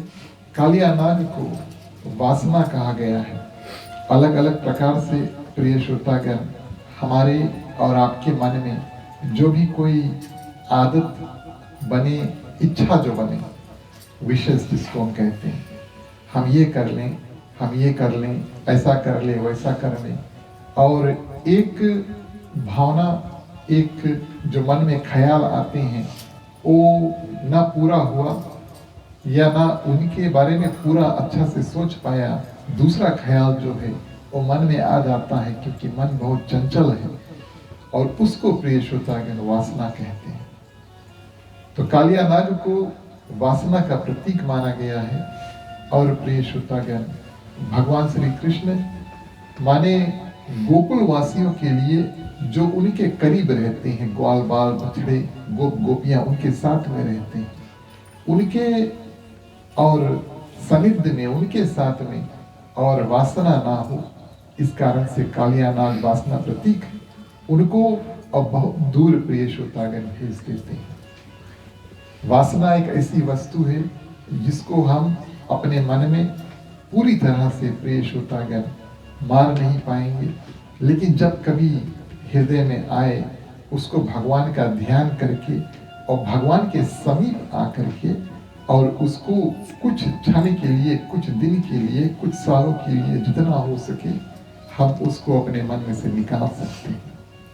Speaker 1: कालिया नाग को वासना कहा गया है। अलग अलग प्रकार से प्रिय श्रोतागण हमारे और आपके मन में जो भी कोई आदत बने, इच्छा जो बने, विशेष जिसको हम कहते हैं, हम ये कर लें, हम ये कर लें, ऐसा कर ले, वैसा कर लें, और एक भावना, एक जो मन में ख्याल आते हैं वो ना पूरा हुआ या ना उनके बारे में पूरा अच्छा से सोच पाया, दूसरा ख्याल जो है वो मन में आ जाता है, क्योंकि मन बहुत चंचल है और उसको प्रिय श्रोतागण वासना कहते हैं। तो कालिया नाग को वासना का प्रतीक माना गया है। और प्रिय श्रोतागण, भगवान श्री कृष्ण माने गोकुल वासियों के लिए जो उनके करीब रहते हैं, ग्वाल बाल बछड़े गोप गोपियां उनके साथ में रहते हैं, उनके और सानिध्य में, उनके साथ में और वासना ना हो, इस कारण से कालिया नाग वासना प्रतीक है। उनको अब बहुत दूर प्रिय श्रोतागण भेज देते हैं। वासना एक ऐसी वस्तु है जिसको हम अपने मन में पूरी तरह से प्रिय श्रोतागण मार नहीं पाएंगे, लेकिन जब कभी हृदय में आए, उसको भगवान का ध्यान करके और भगवान के समीप आकर के और उसको कुछ क्षण के लिए, कुछ दिन के लिए, कुछ सालों के लिए, जितना हो सके हम उसको अपने मन में से निकाल सकते हैं।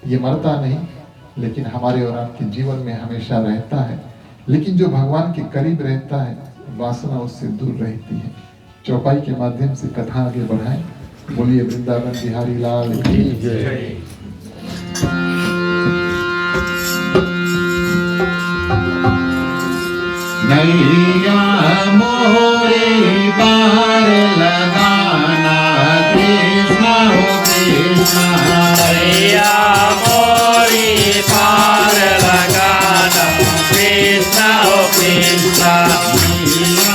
Speaker 1: ये मरता नहीं, लेकिन हमारे और आपके जीवन में हमेशा रहता है। लेकिन जो भगवान के करीब रहता है, वासना उससे दूर रहती है। चौपाई के माध्यम से कथा आगे बढ़ाएं। बोलिए वृंदावन बिहारी लाल की जय।
Speaker 2: नैया मोरे पार लगाना कृष्ण हो कृष्ण,
Speaker 3: नैया मोरी पार लगाना कृष्ण हो कृष्ण,
Speaker 2: नैया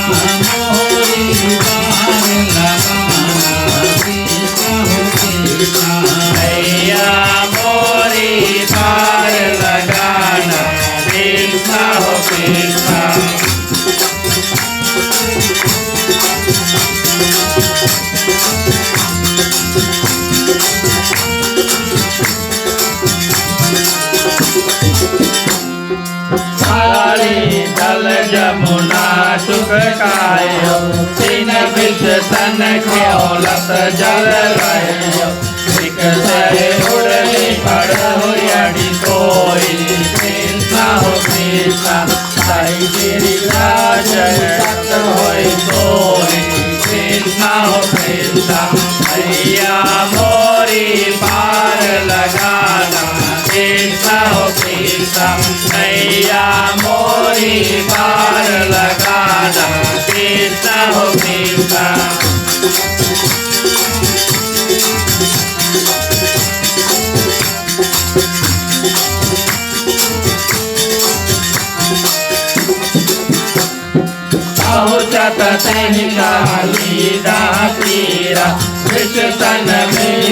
Speaker 2: मोरे पार लगाना कृष्ण हो कृष्ण,
Speaker 3: नैया मोरी पार लगाना कृष्ण हो कृष्ण। काली दल जमुना सुखायो, तीन विष तन खेलत जल रहो, एक सहे उड़ली पड़ होयडी कोई, कृष्ण हो कृष्ण साई गिरिराज सत होई सोई, कृष्ण हो कृष्ण। नैया मोरी पार लगाना कृष्ण हो कृष्ण, नैया मोरी पार लगाना कृष्ण हो कृष्ण। पहुँचत तहि काली तीरा, विष तन में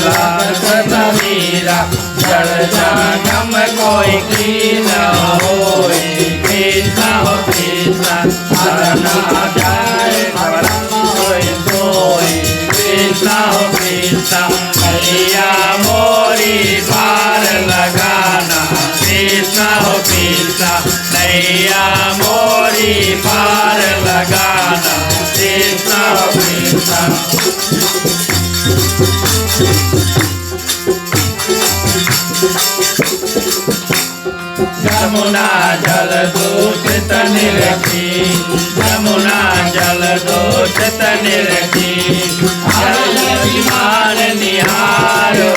Speaker 3: लागत मीरा, जल जागम कोई की न होई, कृष्ण हो कृष्ण शरणा जाए परम होई सोई, कृष्ण हो कृष्ण। नैया मोरी पार लगाना कृष्ण हो कृष्ण, नैया मोरी पार लगाना कृष्ण हो कृष्ण। यमुना जल दूषित निरखी, यमुना जल दूषित निरखी, अभिमान निहारो,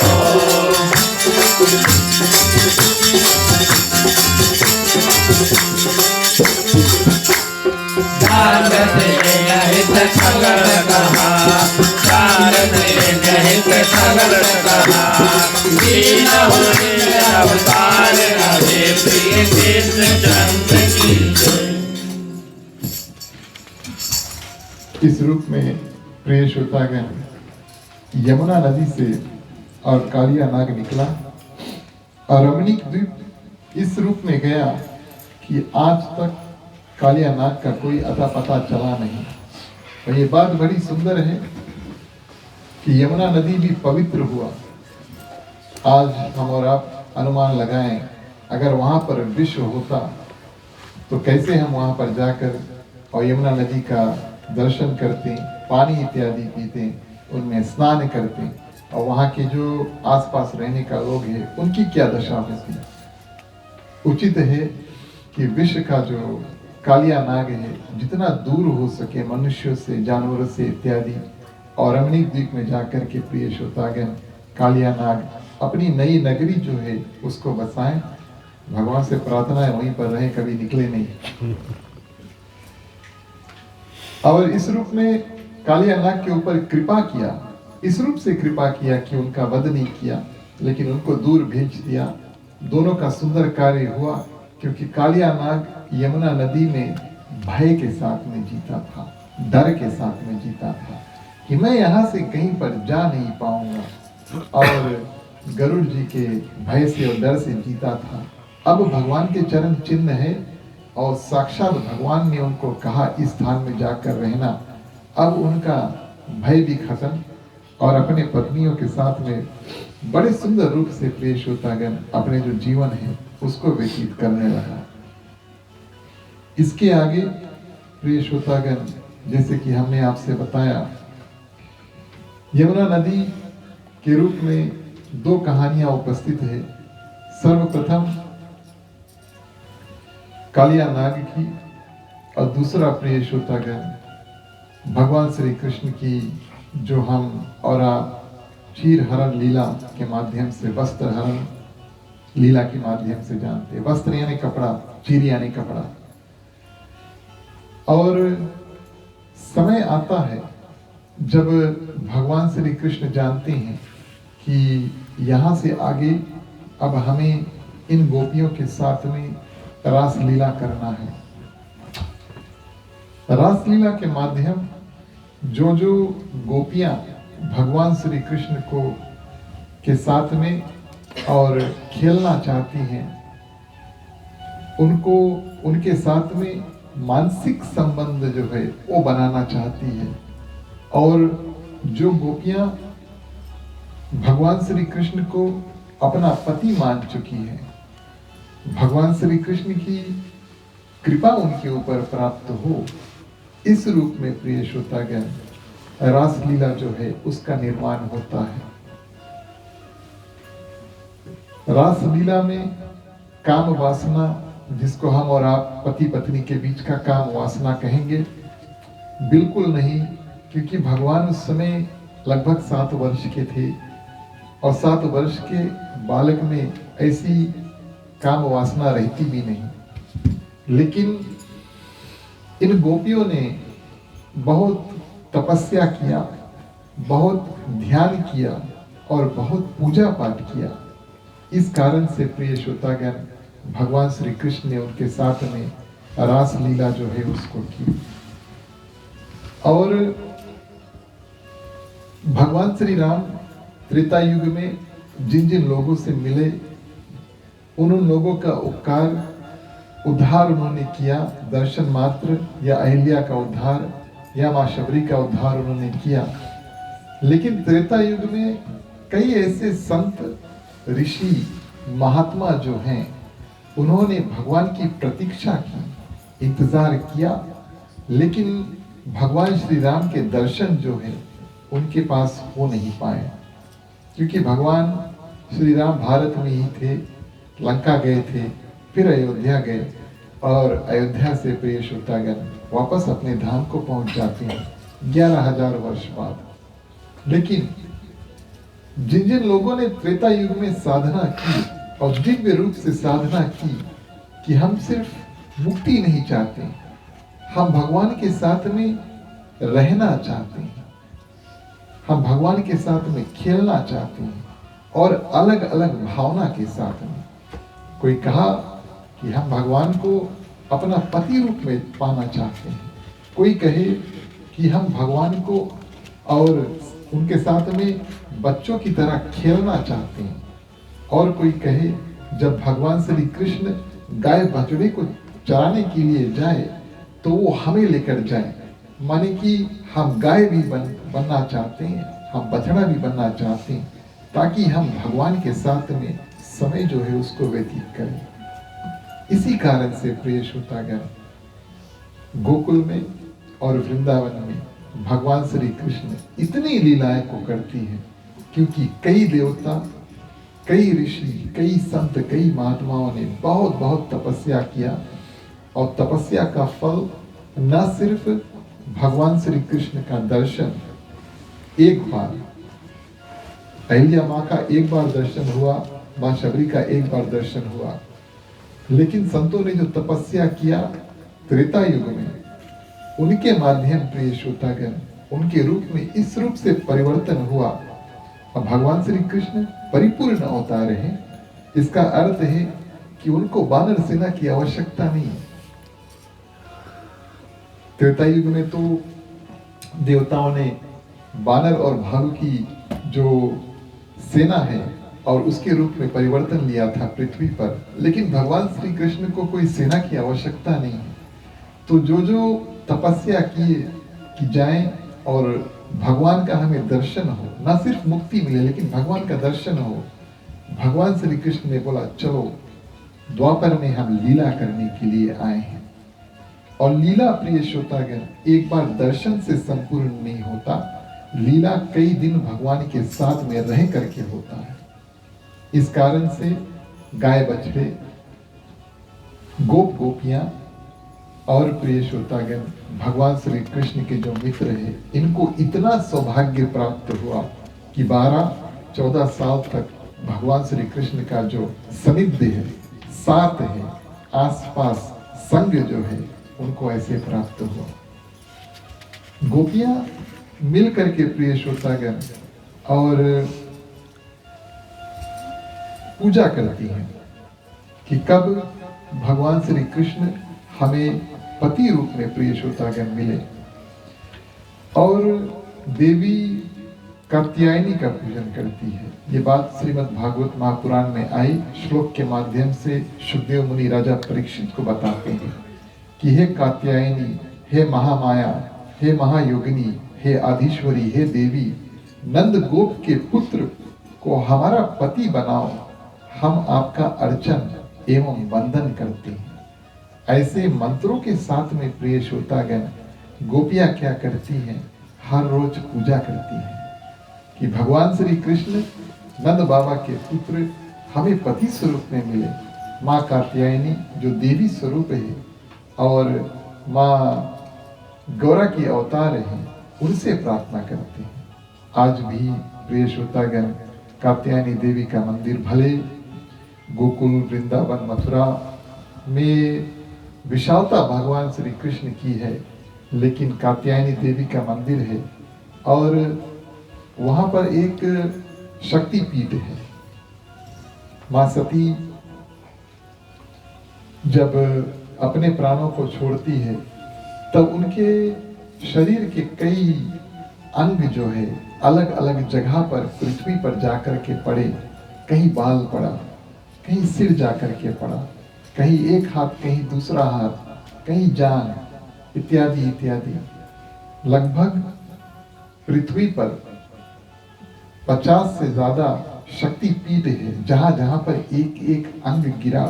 Speaker 3: भारत हित सगल कहा, भारत हित सगल कहा, दीन होए अवतार रहे प्रिय कृष्ण चंद्र की जय।
Speaker 1: इस रूप में प्रिय श्रोतागण, यमुना नदी से और कालिया नाग निकला और रमणीक द्वीप इस रूप में गया कि आज तक कालिया नाग का कोई अता पता चला नहीं। और ये बात बड़ी सुंदर है कि यमुना नदी भी पवित्र हुआ। आज हम और आप अनुमान लगाएं, अगर वहां पर विश्व होता तो कैसे हम वहां पर जाकर और यमुना नदी का दर्शन करते, पानी इत्यादि पीते, उनमें स्नान करते, और वहाँ के जो आसपास रहने का लोग हैं उनकी क्या दशा होती। उचित है कि विश्व का जो कालिया नाग है जितना दूर हो सके मनुष्यों से, जानवरों से इत्यादि, और अमनीक द्वीप में जाकर के प्रिय श्रोतागण कालिया नाग अपनी नई नगरी जो है उसको बसाएं। भगवान से प्रार्थना है वहीं पर रहे, कभी निकले नहीं। और इस रूप में कालिया नाग के ऊपर कृपा किया, इस रूप से कृपा किया कि उनका वध नहीं किया, लेकिन उनको दूर भेज दिया। दोनों का सुंदर कार्य हुआ, क्योंकि कालिया नाग यमुना नदी में भय के साथ में जीता था, डर के साथ में जीता था कि मैं यहाँ से कहीं पर जा नहीं पाऊंगा, और गरुड़ जी के भय से और डर से जीता था। अब भगवान के चरण चिन्ह है, और साक्षात भगवान ने उनको कहा इस स्थान में जाकर रहना। अब उनका भय भी खत्म, और अपने पत्नियों के साथ में बड़े सुंदर रूप से प्रिय श्रोतागण अपने जो जीवन है उसको व्यतीत करने लगा। इसके आगे प्रिय श्रोतागण, जैसे कि हमने आपसे बताया, यमुना नदी के रूप में दो कहानियां उपस्थित है। सर्वप्रथम कालिया नाग की, और दूसरा प्रिय श्रोतागण भगवान श्री कृष्ण की, जो हम और आप क्षीर हरण लीला के माध्यम से, वस्त्र हरण लीला के माध्यम से जानते हैं। वस्त्र यानी कपड़ा, क्षीर यानी कपड़ा। और समय आता है जब भगवान श्री कृष्ण जानते हैं कि यहाँ से आगे अब हमें इन गोपियों के साथ में रास लीला करना है। रास लीला के माध्यम जो जो गोपियां भगवान श्री कृष्ण को के साथ में और खेलना चाहती हैं, उनको उनके साथ में मानसिक संबंध जो है वो बनाना चाहती है। और जो गोपियां भगवान श्री कृष्ण को अपना पति मान चुकी है, भगवान श्री कृष्ण की कृपा उनके ऊपर प्राप्त हो, इस रूप में प्रिय श्रोतागण रास लीला जो है उसका निर्माण होता है। रास लीला में काम वासना, जिसको हम और आप पति पत्नी के बीच का काम वासना कहेंगे, बिल्कुल नहीं, क्योंकि भगवान उस समय लगभग 7 वर्ष के थे, और 7 वर्ष के बालक में ऐसी काम वासना रहती भी नहीं। लेकिन इन गोपियों ने बहुत तपस्या किया, बहुत ध्यान किया और बहुत पूजा पाठ किया। इस कारण से प्रिय श्रोतागण भगवान श्री कृष्ण ने उनके साथ में रास लीला जो है उसको की। और भगवान श्री राम त्रेता युग में जिन जिन लोगों से मिले, उन लोगों का उद्धार उन्होंने किया, दर्शन मात्र, या अहिल्या का उद्धार या मां शबरी का उद्धार उन्होंने किया। लेकिन त्रेता युग में कई ऐसे संत, ऋषि, महात्मा जो हैं, उन्होंने भगवान की प्रतीक्षा की, इंतजार किया, लेकिन भगवान श्री राम के दर्शन जो है उनके पास हो नहीं पाए, क्योंकि भगवान श्री राम भारत में ही थे, लंका गए थे, फिर अयोध्या गए, और अयोध्या से प्रिय श्रोतागण वापस अपने धाम को पहुंच जाते हैं 11,000 वर्ष बाद। लेकिन जिन जिन लोगों ने त्रेता युग में साधना की और दिव्य रूप से साधना की कि हम सिर्फ मुक्ति नहीं चाहते, हम भगवान के साथ में रहना चाहते हैं, हम भगवान के साथ में खेलना चाहते हैं, और अलग अलग भावना के साथ में। कोई कहा कि हम भगवान को अपना पति रूप में पाना चाहते हैं, कोई कहे कि हम भगवान को और उनके साथ में बच्चों की तरह खेलना चाहते हैं, और कोई कहे जब भगवान श्री कृष्ण गाय बछड़े को चराने के लिए जाए तो वो हमें लेकर जाए, माने कि हम गाय भी बनना चाहते हैं, हम बछड़ा भी बनना चाहते हैं, ताकि हम भगवान के साथ में समय जो है उसको व्यतीत करें। इसी कारण से प्रिय श्रोतागण गोकुल में और वृंदावन में भगवान श्री कृष्ण इतनी लीलाएं को करती हैं, क्योंकि कई देवता, कई ऋषि, कई संत, कई महात्माओं ने बहुत बहुत तपस्या किया, और तपस्या का फल न सिर्फ भगवान श्री कृष्ण का दर्शन, एक बार अहिल्या माँ का एक बार दर्शन हुआ, माँ शबरी का एक बार दर्शन हुआ, लेकिन संतों ने जो तपस्या किया त्रेता युग में, उनके माध्यम प्रिय श्रोतागण, उनके रूप में इस रूप से परिवर्तन हुआ। अब भगवान श्री कृष्ण परिपूर्ण अवतार हैं, इसका अर्थ है कि उनको वानर सेना की आवश्यकता नहीं है। त्रेता युग में तो देवताओं ने वानर और भालू की जो सेना है और उसके रूप में परिवर्तन लिया था पृथ्वी पर, लेकिन भगवान श्री कृष्ण को कोई सेना की आवश्यकता नहीं है। तो जो जो तपस्या किए कि जाएं और भगवान का हमें दर्शन हो, ना सिर्फ मुक्ति मिले लेकिन भगवान का दर्शन हो, भगवान श्री कृष्ण ने बोला चलो द्वापर में हम लीला करने के लिए आए हैं। और लीला प्रिय श्रोतागण एक बार दर्शन से संपूर्ण नहीं होता, लीला कई दिन भगवान के साथ में रह करके होता है। इस कारण से गाय बछड़े, गोप गोपियां और प्रिय श्रोतागण भगवान श्री कृष्ण के जो मित्र हैं, इनको इतना सौभाग्य प्राप्त हुआ कि 12-14 साल तक भगवान श्री कृष्ण का जो सानिध्य है, साथ है, आसपास संग जो है, उनको ऐसे प्राप्त हुआ। गोपियां मिल करके प्रिय श्रोतागण और पूजा करती हैं कि कब भगवान श्री कृष्ण हमें पति रूप में प्रिय श्रोतागण मिले। और देवी कात्यायनी का पूजन करती है। ये बात श्रीमद् भागवत महापुराण में आई, श्लोक के माध्यम से सुखदेव मुनि राजा परीक्षित को बताते हैं कि हे कात्यायनी, हे महामाया, हे महायोगिनी, हे आधीश्वरी, हे देवी, नंद गोप के पुत्र को हमारा पति बनाओ, हम आपका अर्चन एवं वंदन करते हैं। ऐसे मंत्रों के साथ में प्रिय श्रोतागण गोपियां क्या करती हैं, हर रोज पूजा करती हैं कि भगवान श्री कृष्ण नंद बाबा के पुत्र हमें पति स्वरूप में मिले। माँ कात्यायनी जो देवी स्वरूप है और माँ गौरा की अवतार है, उनसे प्रार्थना करते हैं। आज भी प्रिय श्रोतागण कात्यायनी देवी का मंदिर भले गोकुल, वृंदावन, मथुरा में विशालता भगवान श्री कृष्ण की है, लेकिन कात्यायनी देवी का मंदिर है और वहां पर एक शक्तिपीठ है। माँ सती जब अपने प्राणों को छोड़ती है तब उनके शरीर के कई अंग जो है अलग अलग जगह पर पृथ्वी पर जाकर के पड़े। कहीं बाल पड़ा, कहीं सिर जाकर के पड़ा, कहीं एक हाथ, कहीं दूसरा हाथ, कहीं जान, इत्यादि इत्यादि। लगभग पृथ्वी पर 50 से ज्यादा शक्तिपीठ है, जहां जहां पर एक एक अंग गिरा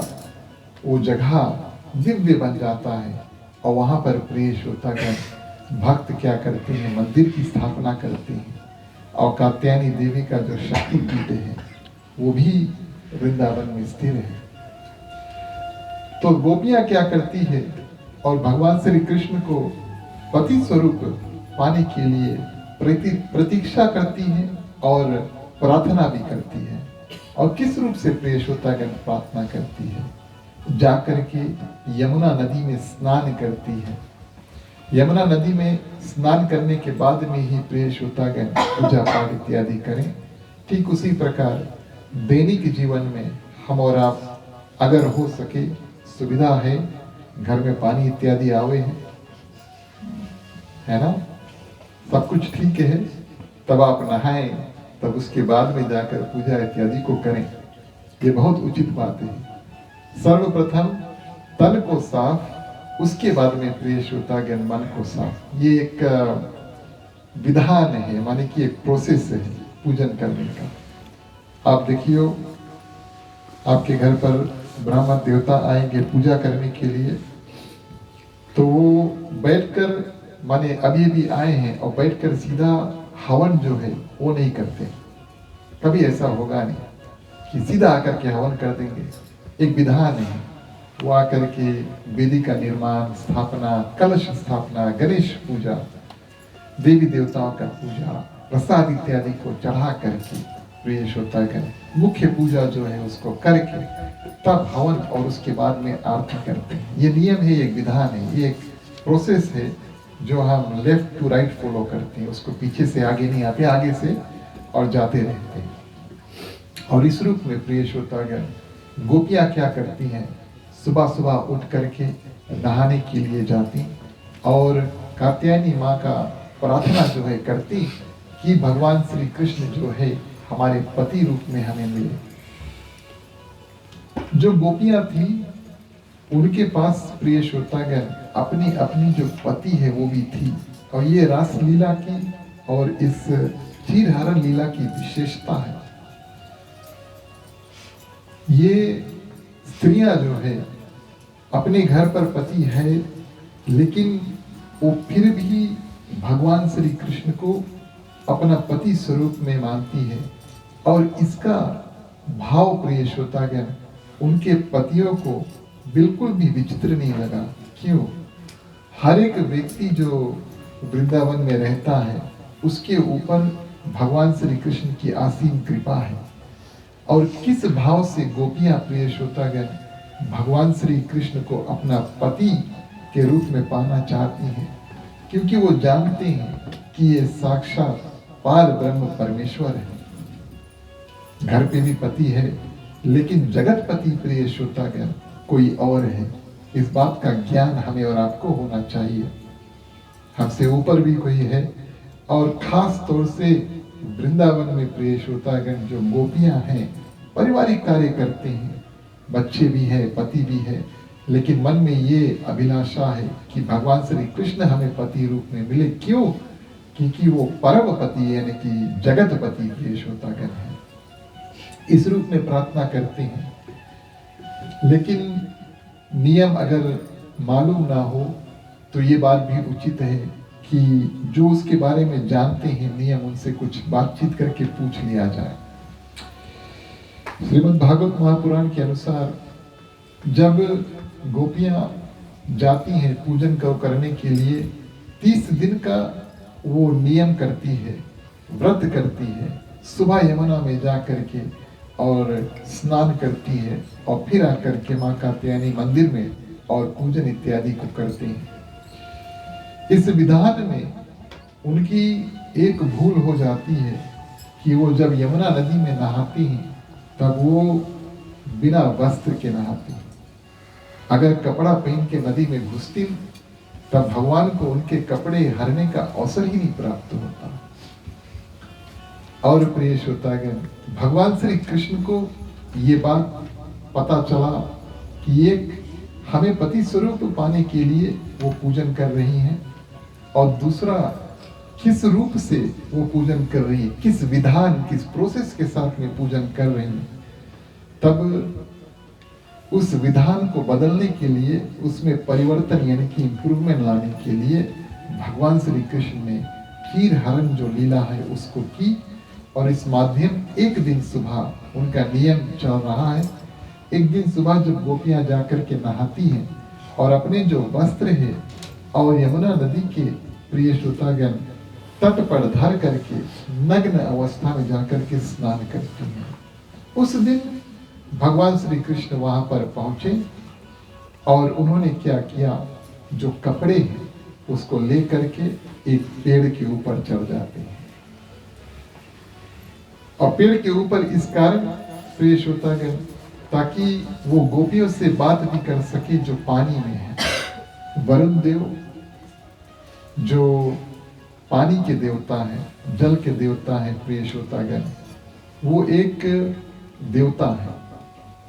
Speaker 1: वो जगह दिव्य बन जाता है। और वहां पर प्रिय श्रोतागण भक्त क्या करते हैं, मंदिर की स्थापना करते हैं। और कात्यायनी देवी का जो शक्तिपीठ है वो भी वृंदावन में स्थिर है। तो गोपियां क्या करती है और भगवान श्री कृष्ण को पति स्वरूप पाने के लिए प्रतीक्षा करती है और प्रार्थना भी करती है। और किस रूप से प्रिय श्रोतागण प्रार्थना करती है, जाकर के यमुना नदी में स्नान करती है। यमुना नदी में स्नान करने के बाद में ही प्रिय श्रोतागण पूजा पाठ इत्यादि करें। ठीक उसी प्रकार दैनिक जीवन में हम और आप अगर हो सके, सुविधा है, घर में पानी इत्यादि आवे है ना, सब कुछ ठीक है, तब आप नहाएं, तब उसके बाद में जाकर पूजा इत्यादि को करें। ये बहुत उचित बात है। सर्वप्रथम तन को साफ, उसके बाद में प्रिय श्रोतागण मन को साफ। ये एक विधान है, माने कि एक प्रोसेस है पूजन करने का। आप देखियो, आपके घर पर ब्राह्मण देवता आएंगे पूजा करने के लिए, तो वो बैठकर माने अभी अभी आए हैं और बैठकर सीधा हवन जो है वो नहीं करते। कभी ऐसा होगा नहीं कि सीधा आकर के हवन कर देंगे। एक विधान है, वो आकर के वेदी का निर्माण, स्थापना, कलश स्थापना, गणेश पूजा, देवी देवताओं का पूजा, प्रसाद इत्यादि को चढ़ा करके प्रिय श्रोतागण मुख्य पूजा जो है उसको करके तब हवन और उसके बाद में आरती करते हैं। ये नियम है, एक विधान है, ये एक प्रोसेस है जो हम लेफ्ट टू राइट फॉलो करते हैं। उसको पीछे से आगे नहीं आते, आगे से और जाते रहते हैं। और इस रूप में प्रिय श्रोतागण गोपियां क्या करती हैं, सुबह सुबह उठ करके नहाने के लिए जाती और कात्यायनी माँ का प्रार्थना जो है करती कि भगवान श्री कृष्ण जो है हमारे पति रूप में हमें मिले। जो गोपियां थी उनके पास प्रिय श्रोतागण अपनी अपनी जो पति है वो भी थी। और ये रास लीला की और इस क्षीरहरण लीला की विशेषता है। ये स्त्रियां जो है अपने घर पर पति है, लेकिन वो फिर भी भगवान श्री कृष्ण को अपना पति स्वरूप में मानती है। और इसका भाव प्रिय श्रोतागण उनके पतियों को बिल्कुल भी विचित्र नहीं लगा। क्यों? हर एक व्यक्ति जो वृंदावन में रहता है उसके ऊपर भगवान श्री कृष्ण की असीम कृपा है। और किस भाव से गोपियां प्रिय श्रोतागण भगवान श्री कृष्ण को अपना पति के रूप में पाना चाहती हैं, क्योंकि वो जानते हैं कि ये साक्षात पार ब्रह्म परमेश्वर है। घर पे भी पति है, लेकिन जगत पति प्रिय श्रोतागण कोई और है। इस बात का ज्ञान हमें और आपको होना चाहिए। हमसे ऊपर भी कोई है। और खास तौर से वृंदावन में प्रिय श्रोतागण जो गोपियां हैं पारिवारिक कार्य करते हैं, बच्चे भी है, पति भी है, लेकिन मन में ये अभिलाषा है कि भगवान श्री कृष्ण हमें पति रूप में मिले। क्यों? क्योंकि वो परम पति यानी कि जगत पति प्रिय श्रोतागण है। इस रूप में प्रार्थना करते हैं। लेकिन नियम अगर मालूम ना हो तो ये बात भी उचित है कि जो उसके बारे में जानते हैं नियम, उनसे कुछ बातचीत करके पूछ लिया जाए। श्रीमद् भागवत महापुराण के अनुसार जब गोपियां जाती हैं पूजन को करने के लिए, 30 दिन का वो नियम करती है, व्रत करती है। सुबह यमुना में जा करके और स्नान करती है और फिर आकर के माँ कात्यायनी मंदिर में और पूजन इत्यादि को करते हैं। इस विधान में उनकी एक भूल हो जाती है कि वो जब यमुना नदी में नहाती हैं तब वो बिना वस्त्र के नहाती हैं। अगर कपड़ा पहन के नदी में घुसती तब भगवान को उनके कपड़े हरने का अवसर ही नहीं प्राप्त होता। और प्रिय श्रोतागण भगवान श्री कृष्ण को ये बात पता चला कि एक हमें पति स्वरूप पाने के लिए वो पूजन कर रही हैं, और दूसरा किस रूप से वो पूजन कर रही है, किस विधान, किस प्रोसेस के साथ में पूजन कर रही है। तब उस विधान को बदलने के लिए, उसमें परिवर्तन यानी कि इंप्रूवमेंट लाने के लिए भगवान श्री कृष्ण ने क्षीरहरण जो लीला है उसको की। और इस माध्यम एक दिन सुबह उनका नियम चल रहा है। एक दिन सुबह जब गोपियां जाकर के नहाती हैं और अपने जो वस्त्र है और यमुना नदी के प्रिय श्रोतागण तट पर धर करके नग्न अवस्था में जाकर के स्नान करती हैं, उस दिन भगवान श्री कृष्ण वहां पर पहुंचे और उन्होंने क्या किया, जो कपड़े हैं उसको लेकर के एक पेड़ के ऊपर चढ़ जाते हैं। और पेड़ के ऊपर इस कारण प्रिय श्रोतागण ताकि वो गोपियों से बात भी कर सके जो पानी में है। वरुण देव जो पानी के देवता हैं, जल के देवता हैं प्रिय श्रोतागण, वो एक देवता है।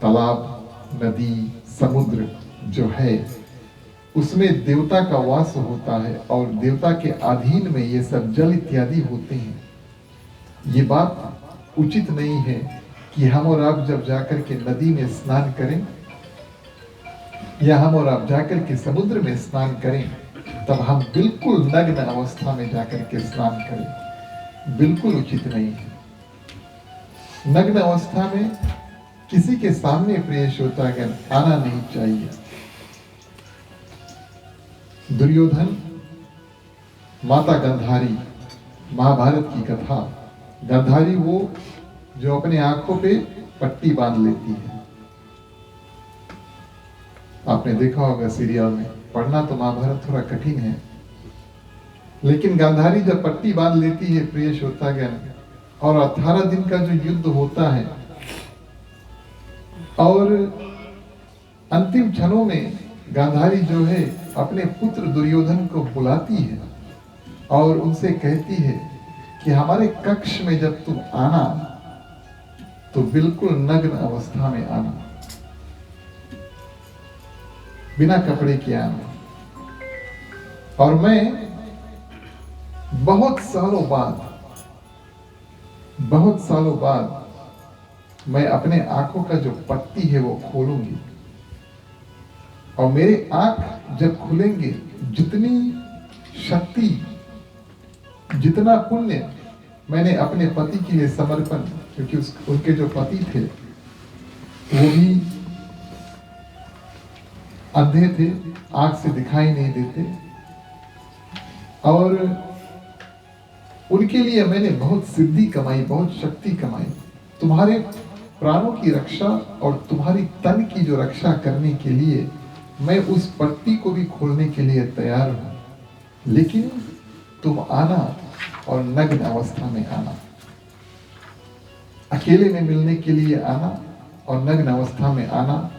Speaker 1: तालाब, नदी, समुद्र जो है उसमें देवता का वास होता है और देवता के अधीन में ये सब जल इत्यादि होते हैं। ये बात उचित नहीं है कि हम और आप जब जाकर के नदी में स्नान करें या हम और आप जाकर के समुद्र में स्नान करें तब हम बिल्कुल नग्न अवस्था में जाकर के स्नान करें, बिल्कुल उचित नहीं है। नग्न अवस्था में किसी के सामने प्रिय श्रोतागण आना नहीं चाहिए। दुर्योधन, माता गांधारी, महाभारत की कथा। गांधारी वो जो अपने आंखों पे पट्टी बांध लेती है। आपने देखा होगा सीरियल में, पढ़ना तो महाभारत थोड़ा कठिन है, लेकिन गांधारी जब पट्टी बांध लेती है प्रिय श्रोतागण, और 18 दिन का जो युद्ध होता है और अंतिम क्षणों में गांधारी जो है अपने पुत्र दुर्योधन को बुलाती है और उनसे कहती है कि हमारे कक्ष में जब तुम आना तो बिल्कुल नग्न अवस्था में आना, बिना कपड़े के आना। और मैं बहुत सालों बाद मैं अपने आंखों का जो पट्टी है वो खोलूंगी, और मेरे आंख जब खुलेंगे, जितनी शक्ति, जितना पुण्य मैंने अपने पति के लिए समर्पण, क्योंकि उनके जो पति थे वो भी अंधे थे, आंख से दिखाई नहीं देते, और उनके लिए मैंने बहुत सिद्धि कमाई, बहुत शक्ति कमाई। तुम्हारे प्राणों की रक्षा और तुम्हारी तन की जो रक्षा करने के लिए मैं उस पट्टी को भी खोलने के लिए तैयार हूं, लेकिन तुम आना और नग्न अवस्था में आना, अकेले में मिलने के लिए आना और नग्न अवस्था में आना,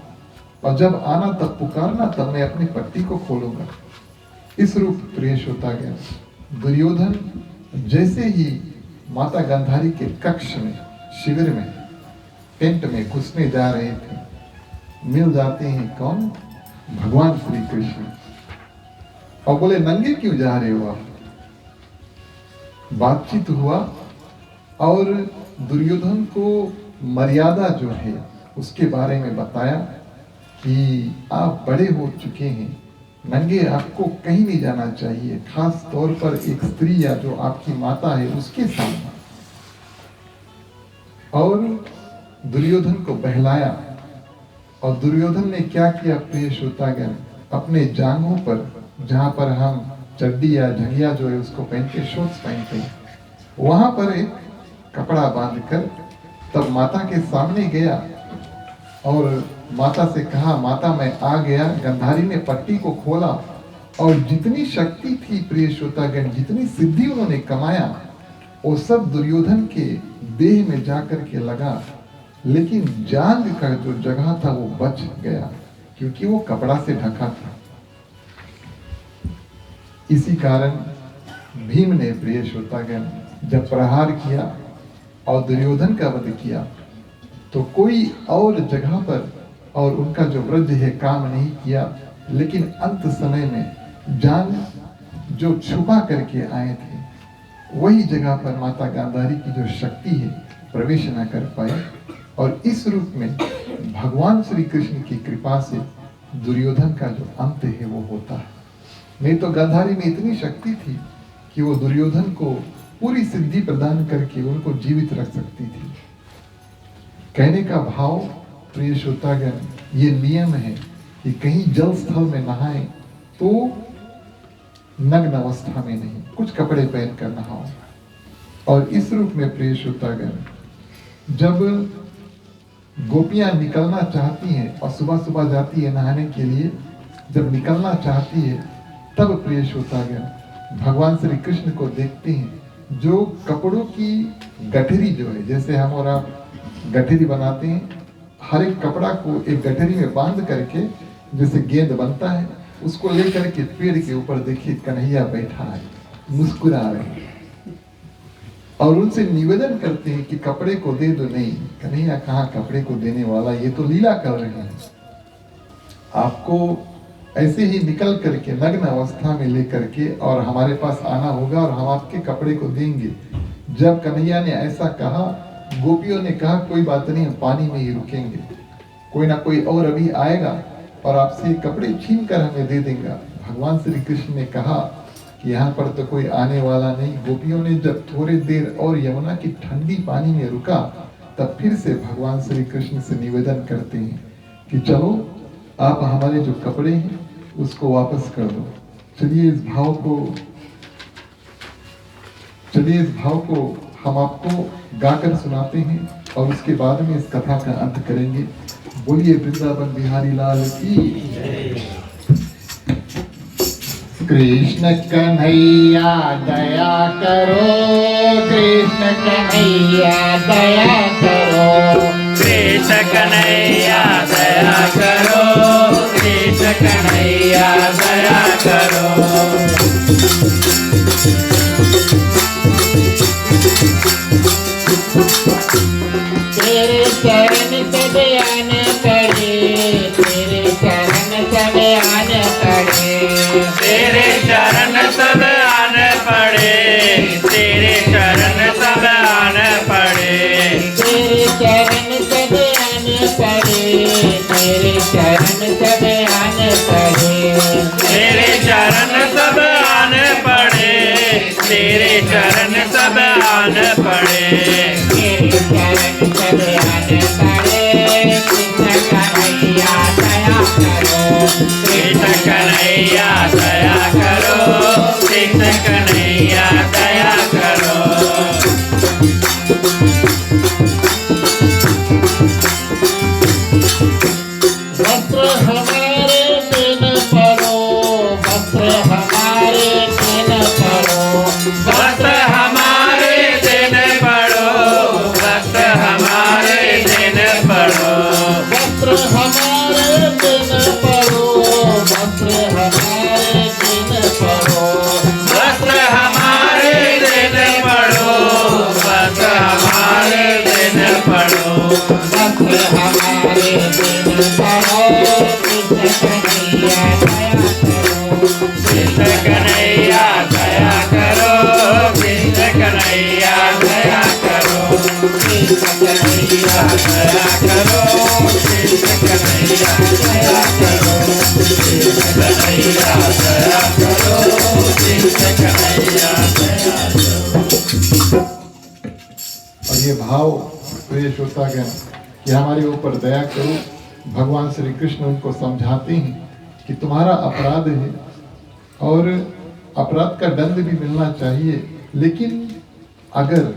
Speaker 1: और जब आना तब पुकारना, तब मैं अपनी पट्टी को खोलूंगा। इस रूप प्रिय श्रोतागण, दुर्योधन जैसे ही माता गांधारी के कक्ष में, शिविर में, टेंट में घुसने जा रहे थे, मिल जाते हैं कौन? भगवान श्री कृष्ण। और बोले नंगे क्यों जा रहे हो आप? बातचीत हुआ और दुर्योधन को मर्यादा जो है उसके बारे में बताया कि आप बड़े हो चुके हैं, नंगे आपको कहीं नहीं जाना चाहिए, खास तौर पर एक स्त्री या जो आपकी माता है उसके सामने। और दुर्योधन को बहलाया, और दुर्योधन ने क्या किया प्रिय श्रोतागण, अपने जांघों पर, जहां पर हम चड्डी या झंडिया जो है उसको पहन के, शॉर्ट्स पहनते हैं, वहां पर एक कपड़ा बांधकर तब माता के सामने गया और माता से कहा, माता मैं आ गया। गांधारी ने पट्टी को खोला और जितनी शक्ति थी प्रिय श्रोतागण, जितनी सिद्धि उन्होंने कमाया, वो सब दुर्योधन के देह में जाकर के लगा, लेकिन जांघ का जो जगह था वो बच गया, क्योंकि वो कपड़ा से ढका था। इसी कारण भीम ने प्रिय श्रोतागण जब प्रहार किया और दुर्योधन का वध किया, तो कोई और जगह पर और उनका जो वज्र है काम नहीं किया, लेकिन अंत समय में जान जो छुपा करके आए थे, वही जगह पर माता गांधारी की जो शक्ति है प्रवेश न कर पाए, और इस रूप में भगवान श्री कृष्ण की कृपा से दुर्योधन का जो अंत है वो होता है। नहीं तो गांधारी में इतनी शक्ति थी कि वो दुर्योधन को पूरी सिद्धि प्रदान करके उनको जीवित रख सकती थी। कहने का भाव प्रिय श्रोतागण, ये नियम है कि कहीं जल स्थल में नहाए तो नग्न अवस्था में नहीं, कुछ कपड़े पहन कर नहाओ। और इस रूप में प्रिय श्रोतागण, जब गोपियां निकलना चाहती हैं और सुबह सुबह जाती है नहाने के लिए, जब निकलना चाहती है तब प्रिय श्रोतागण भगवान श्री कृष्ण को देखते हैं, जो कपड़ों की गठरी जो है, जैसे हम और आप गठरी बनाते हैं, हर एक कपड़ा को एक गठरी में बांध करके जैसे गेंद बनता है, उसको लेकर के पेड़ के ऊपर देखिए कन्हैया बैठा है, मुस्कुरा रहे हैं, और उनसे निवेदन करते हैं कि कपड़े को दे दो। नहीं, कन्हैया कहाँ कपड़े को देने वाला, ये तो लीला कर रहे हैं। आपको ऐसे ही निकल करके नग्न अवस्था में लेकर के और हमारे पास आना होगा और हम आपके कपड़े को देंगे। जब कन्हैया ने ऐसा कहा, गोपियों ने कहा कोई बात नहीं, हम पानी में ही रुकेंगे, कोई ना कोई और अभी आएगा और आपसे कपड़े छीन कर हमें दे देगा, भगवान श्री कृष्ण ने कहा कि यहाँ पर तो कोई आने वाला नहीं, गोपियों ने जब थोड़ी देर और यमुना की ठंडी पानी में रुका, तब फिर से भगवान श्री कृष्ण से निवेदन करते हैं कि चलो आप हमारे जो कपड़े हैं उसको वापस कर दो। चलिए इस भाव को हम आपको गाकर सुनाते हैं और उसके बाद में इस कथा का अंत करेंगे। बोलिए वृंदावन बिहारी लाल की। कृष्ण कन्हैया दया करो, कृष्ण कन्हैया दया करो,
Speaker 2: कृष्ण कन्हैया दया करो, कृष्ण कन्हैया दया करो।
Speaker 3: तेरे चरण सब आने पड़े, तेरे चरण सब आने पड़े,
Speaker 2: तेरे चरण सब आने पड़े, तेरे चरण सब आने पड़े,
Speaker 3: तेरे चरण सब आने पड़े, तेरे चरण सब आने पड़े,
Speaker 2: तेरे चरण सब आने पड़े, तेरे चरण सब आने पड़े,
Speaker 3: तेरे चरण सब आने पड़े। कृष्ण कन्हैया दया करो,
Speaker 2: कृष्ण कन्हैया दया करो, कृष्ण कन्हैया दया करो।
Speaker 3: वस्त्र हमारे दिन परो, वस्त्र हमारे दिन परो,
Speaker 2: वक्त हमारे दिन पड़ो, वक्त हमारे दिन पड़ो,
Speaker 3: वस्त्र हमारे दिन परो, वस्त्र हमारे दिन परो,
Speaker 2: वक्त हमारे दिन पड़ो, वक्त हमारे दिन पड़ो,
Speaker 3: वस्त्र हमारे दिन परो। कृष्ण कन्हैया दया करो,
Speaker 2: कृष्ण कन्हैया दया करो, कृष्ण कन्हैया दया करो, कृष्ण कन्हैया दया करो, कृष्ण कन्हैया दया करो, कृष्ण कन्हैया दया करो।
Speaker 1: और ये भाव प्रिय श्रोतागण कि हमारे ऊपर दया करो। भगवान श्री कृष्ण उनको समझाते हैं कि तुम्हारा अपराध है और अपराध का दंड भी मिलना चाहिए, लेकिन अगर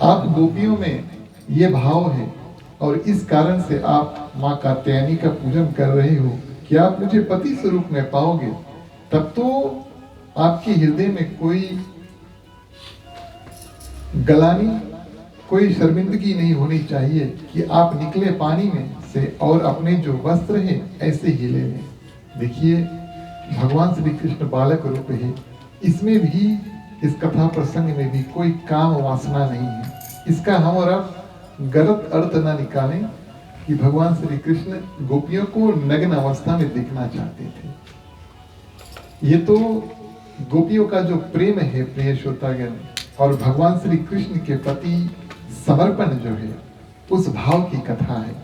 Speaker 1: आप गोपियों में ये भाव है और इस कारण से आप माँ कात्यायनी का पूजन कर रहे हो कि आप मुझे पति स्वरूप में पाओगे, तब तो आपके हृदय में कोई गलानी, कोई शर्मिंदगी नहीं होनी चाहिए कि आप निकले पानी में से और अपने जो वस्त्र हैं ऐसे ही ले लें। देखिए भगवान श्री कृष्ण बालक रूप है, इसमें भी, इस कथा प्रसंग में भी कोई काम वासना नहीं है। इसका हम और आप गलत अर्थ ना निकालें कि भगवान श्री कृष्ण गोपियों को नग्न अवस्था में देखना चाहते थे। ये तो गोपियों का जो प्रेम है प्रिय श्रोतागण और भगवान श्री कृष्ण के प्रति समर्पण जो है उस भाव की कथा है।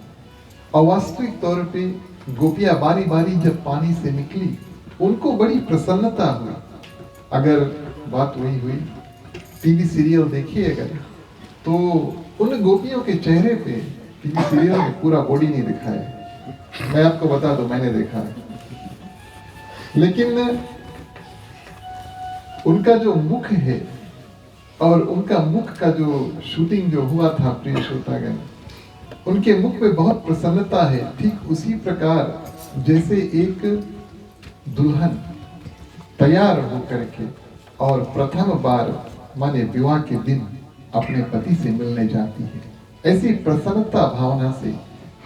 Speaker 1: और वास्तविक तौर पे गोपियां बारी बारी जब पानी से निकली उनको बड़ी प्रसन्नता हुई। अगर बात वही हुई, टीवी सीरियल देखिए अगर, तो उन गोपियों के चेहरे पे टीवी सीरियल में पूरा बॉडी नहीं दिखाया। मैं आपको बता दूं, मैंने देखा है, लेकिन उनका जो मुख है और उनका मुख का जो शूटिंग जो हुआ था प्रिय श्रोतागण, उनके मुख में बहुत प्रसन्नता है, ठीक उसी प्रकार जैसे एक दुल्हन तैयार होकर के और प्रथम बार माने विवाह के दिन अपने पति से मिलने जाती है। ऐसी प्रसन्नता भावना से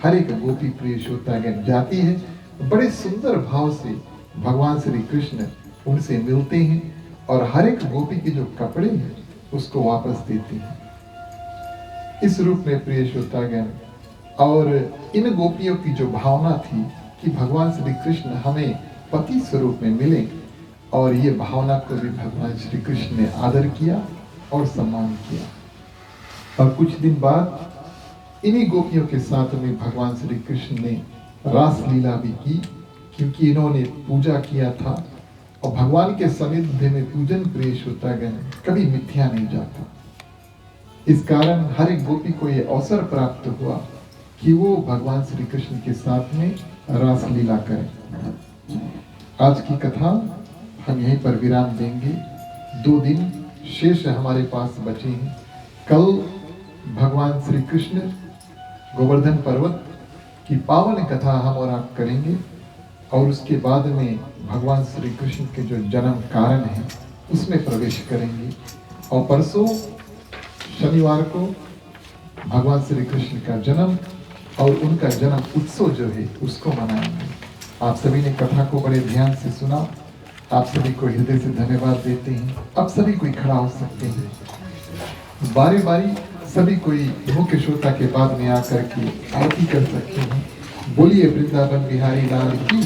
Speaker 1: हर एक गोपी प्रिय श्रोतागण जाती है। बड़े सुंदर भाव से भगवान श्री कृष्ण उनसे मिलते हैं और हर एक गोपी के जो कपड़े हैं उसको वापस देते हैं। इस रूप में प्रिय श्रोतागण, और इन गोपियों की जो भावना थी कि भगवान श्री कृष्ण हमें पति स्वरूप में मिले, और ये भावना को भी भगवान श्री कृष्ण ने आदर किया और सम्मान किया। और कुछ दिन बाद इन्हीं गोपियों के साथ में भगवान श्री कृष्ण ने रासलीला भी की, क्योंकि इन्होंने पूजा किया था और भगवान के सानिध्य में पूजन प्रिय श्रोतागण कभी मिथ्या नहीं जाता। इस कारण हर एक गोपी को यह अवसर प्राप्त हुआ कि वो भगवान श्री कृष्ण के साथ में रासलीला करें। आज की कथा हम यहीं पर विराम देंगे। 2 दिन शेष हमारे पास बचे हैं। कल भगवान श्री कृष्ण गोवर्धन पर्वत की पावन कथा हम और आप करेंगे और उसके बाद में भगवान श्री कृष्ण के जो जन्म कारण है उसमें प्रवेश करेंगे। और परसों शनिवार को भगवान श्री कृष्ण का जन्म और उनका जन्म उत्सव जो है उसको मनाएंगे। आप सभी ने कथा को बड़े ध्यान से सुना। आप सभी को हृदय से धन्यवाद देते हैं। अब सभी कोई खड़ा हो सकते हैं। बारी बारी सभी कोई मुख्य श्रोता के बाद में आकर के आरती कर सकते हैं। बोलिए वृंदावन बिहारी लाल की।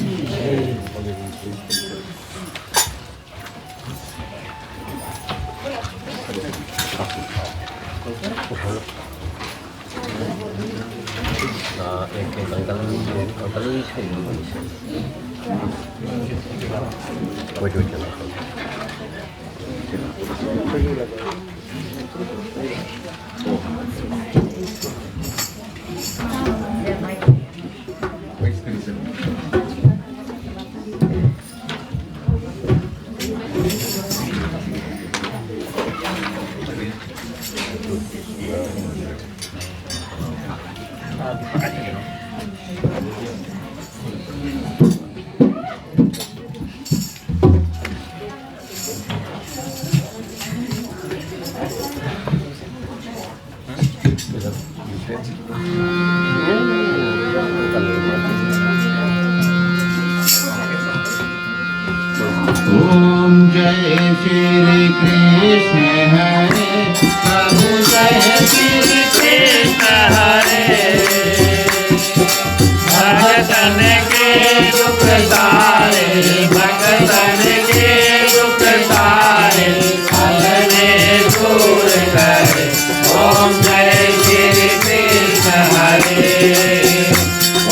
Speaker 3: ओम जय श्री कृष्ण हरे प्रभु जय श्री कृष्ण हरे भगतन के दुख सारे भगतन के दुख सारे अपने दूर करे। ओम जय श्री कृष्ण हरे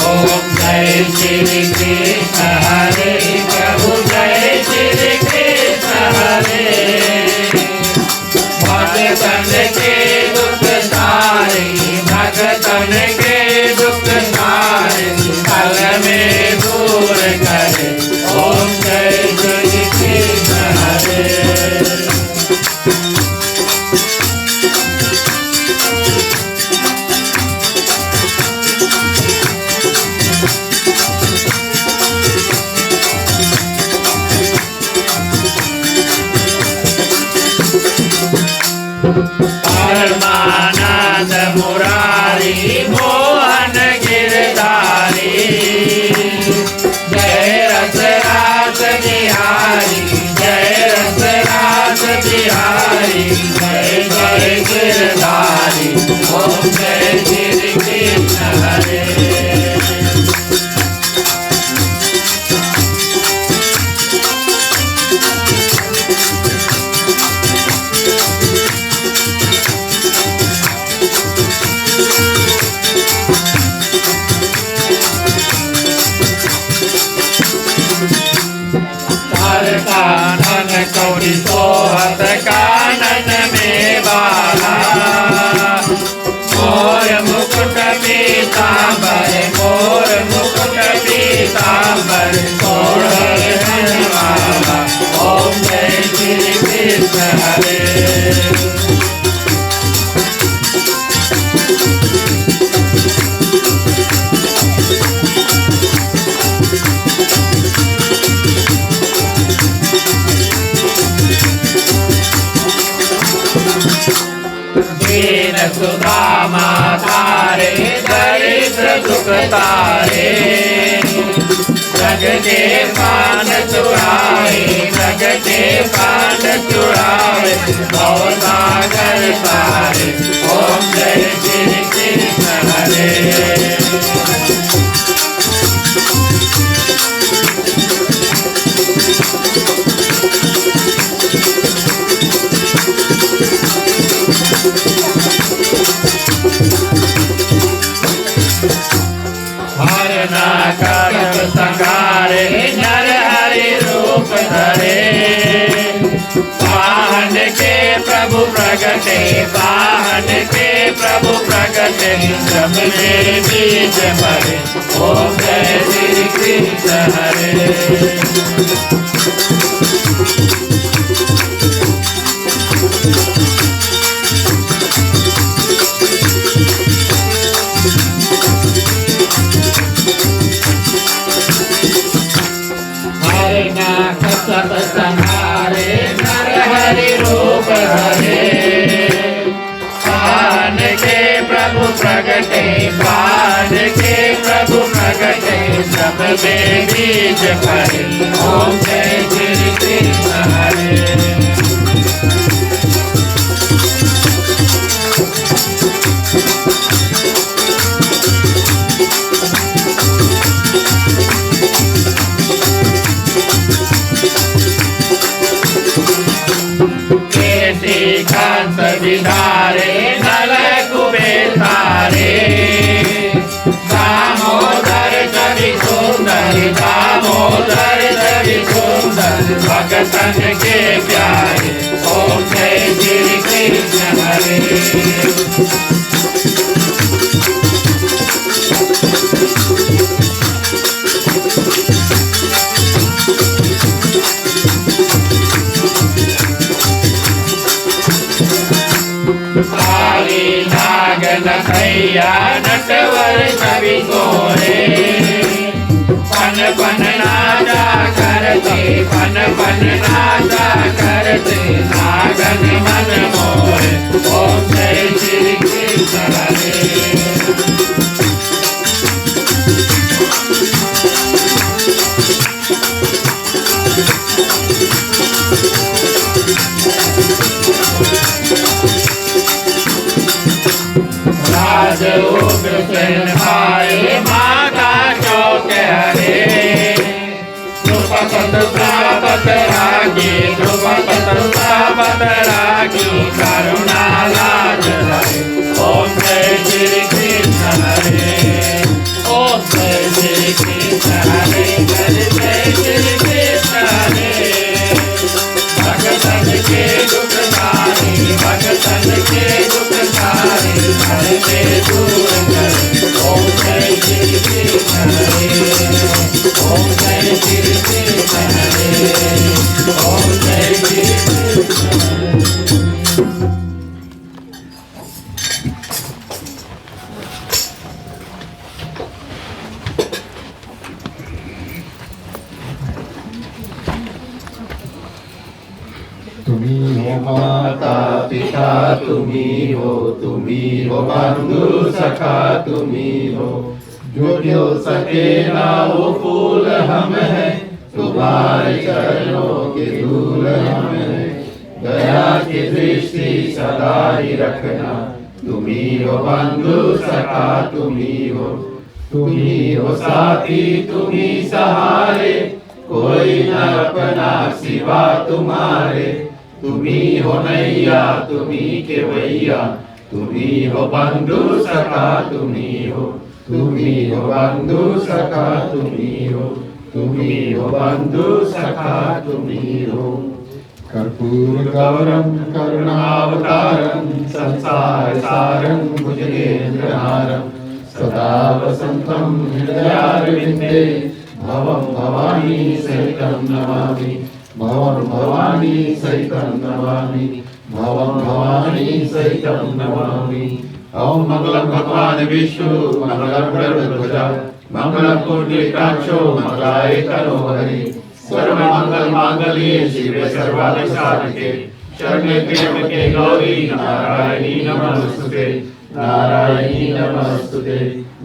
Speaker 3: ओम जय श्री कृष्ण हरे प्रभु जय श्री कृष्ण हरे भगतन के दुख सारे भगतन के दुख सारे पल में दूर करे। ओम जय श्री कृष्ण हरे परमानंद मुरारी मोहन गिरधारी जय रस रास बिहारी जय रस रास बिहारी जय जय गिरधारी। ओम जय श्री कृष्ण हरे कानन कौड़ी सोहत कानन में बाला मोर मुकुट पीतांबर मोर मुकुट पीतांबर सोहर वाला। ओम जय श्री कृष्ण हरे दीन सुदामा तारे दरिद्र दुख तारे जग के पान चुराए जग के पान चुराए भव सागर तारे। ओम जय श्री कृष्ण हरे हर ना प्रभु प्रगटे वाहन के प्रभु प्रगटे सब में बीज भरे ओम जय श्री कृष्ण हरे। सब संहारे नर हरि रूप हरे पान के प्रभु प्रगटे पान के प्रभु प्रगटे सब में बीज भरे ओम जय श्री कृष्ण हरे। कांत विधारे नल कुबेर तारे दामोदर कवि सुंदर दामोदर कवि सुंदर भगतन के प्यारे ओम जय श्री कृष्ण हरे। काली नागन भैया नटवर कवि गोरे पन पन नाचा करते पन पन नाचा करते नागन मन मोरे ओम जय श्री कृष्ण हरे। राज उग्रसेन भाई माता चौक हरे ध्रुपद प्रापत रागी ध्रुपद प्रापत रागी करुणा लाज हरे ओम जय श्री कृष्ण हरे ओम जय श्री कृष्ण हरे जय श्री कृष्ण हरे। भगतन के दुख सारे भगतन के दुख सारे घर में दूर कर ओम जय श्री कृष्ण हरे ओम जय श्री कृष्ण हरे ओम जय श्री कृष्ण हरे।
Speaker 1: तुम्ही हो माता पिता तुम्ही हो बंधु सखा तुम्ही हो जो सके ना वो फूल हम है तुम्हारे चरणों के धूल हम है दया की दृष्टि सदा ही रखना तुम्ही हो बंधु सखा तुम्ही हो साथी तुम्ही सहारे कोई न अपना सिवा तुम्हारे तुम्ही हो नैया तुम्ही केवैया तुम्ही हो बंधु सखा तुम्ही हो बंधु सखा तुम्ही हो बंधु सखा तुम्ही हो। कर्पूर गौरम करुणावतारम संसार सारं भुजगेन्द्रहारं सदा वसंतं हृदयारविन्दे भवं भवानी सहितं नमामि भवं भवानी सहितं नमामि भवं भवानी सहितं नमामि। ओम मंगलम भगवान विष्णु मंगलम गरुड़ध्वज मंगलम पुंडरीकाक्षो मंगलाय तनो हरि सर्व मंगल मांगल्ये शिवे सर्वार्थ साधिके शरण्ये त्र्यंबके गौरी नारायणी नमोस्तुते नारायणी नमोस्तुते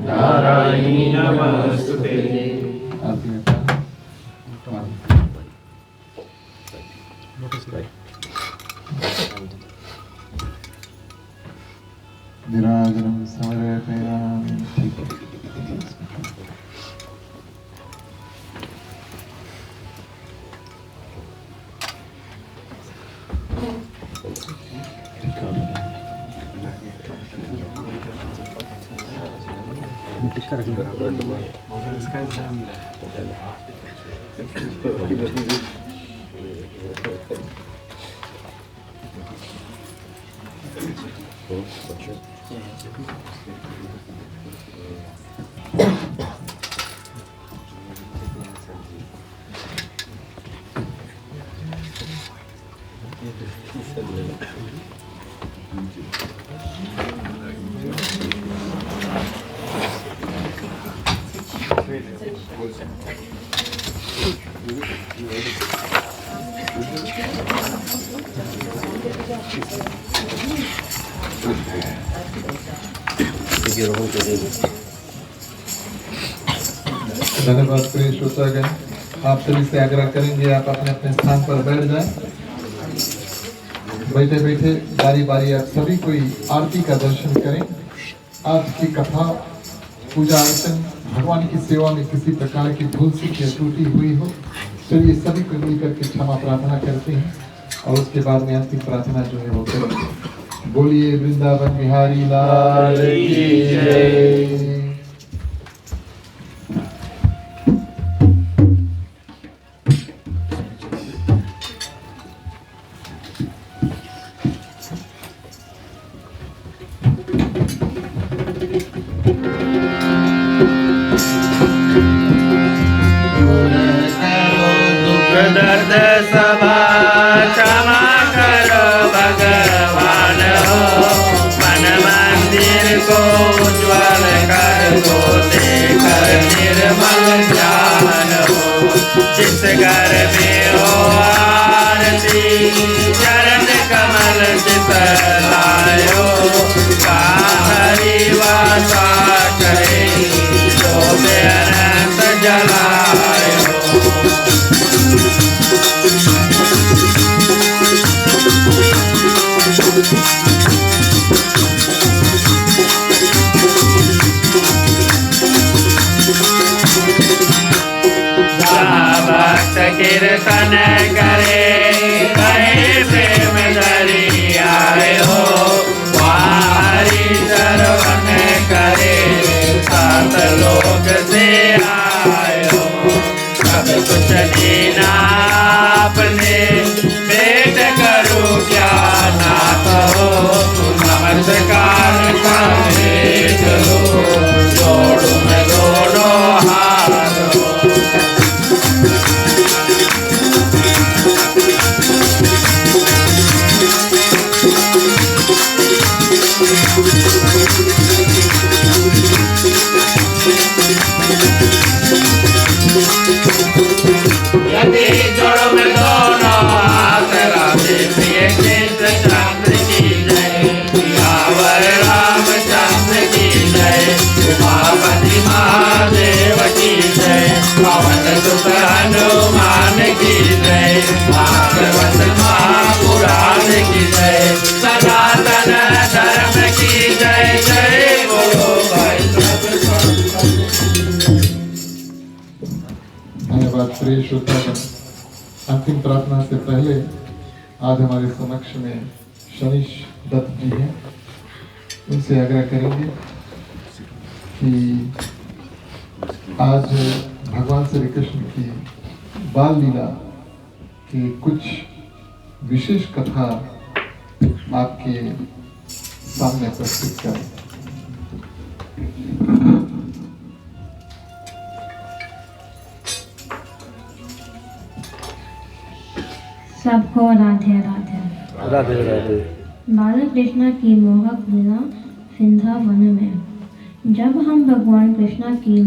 Speaker 1: नारायणी नमोस्तुते। विराजनं समर्पयामि। धन्यवाद प्रिय श्रोतागण। आप सभी से आग्रह करेंगे आप अपने अपने स्थान पर बैठ जाएं। बैठे बैठे बारी बारी आप सभी कोई आरती का दर्शन करें। आज की कथा पूजा अर्चन भगवान की सेवा में किसी प्रकार की भूल से या त्रुटि हुई हो, चलिए सभी को मिलकर के क्षमा प्रार्थना करते हैं और उसके बाद में अंतिम प्रार्थना जो है वो करें। बोलिए वृंदावन बिहारी लाल की जय।
Speaker 2: दर्द सभा क्षमा करो भगवान हो, मन मंदिर को उज्ज्वल कर दो, देकर निर्मल ज्ञान हो। जिस घर में हो आरती चरण कमल चित लायो, हरि वासा करे तो अनंत जलायो। भक्त कीर्तन करे कहे प्रेम धरी आए हो, हरि श्रवण करे सात लोक से आए हो। सब कुछ दीना आपने भेंट करो क्या नाथ हो, नमस्कार करे करो जोड़ो में दोनों हाथ हो। यदि जोड़ो में दोनों हाथ राधे प्रिय कृष्ण चंद्र की जय, सियावर रामचंद्र की जय, उमापति महादेव की जय, पवन सुत हनुमान की जय, भागवत महापुराण की जय, सनातन धर्म की जय। जय बोलो भाई
Speaker 1: धन्यवाद प्रिय श्रोतागण। अंतिम प्रार्थना से पहले आज हमारे समक्ष में शनीश दत्त जी हैं, उनसे आग्रह करेंगे कि आज भगवान श्री कृष्ण की बाल लीला की कुछ विशेष कथा आपके सामने प्रस्तुत करें।
Speaker 4: सबको राधे राधे।
Speaker 3: राधे राधे।
Speaker 4: बाल कृष्ण की मोहक लीला वृंदावन में। जब हम भगवान कृष्ण की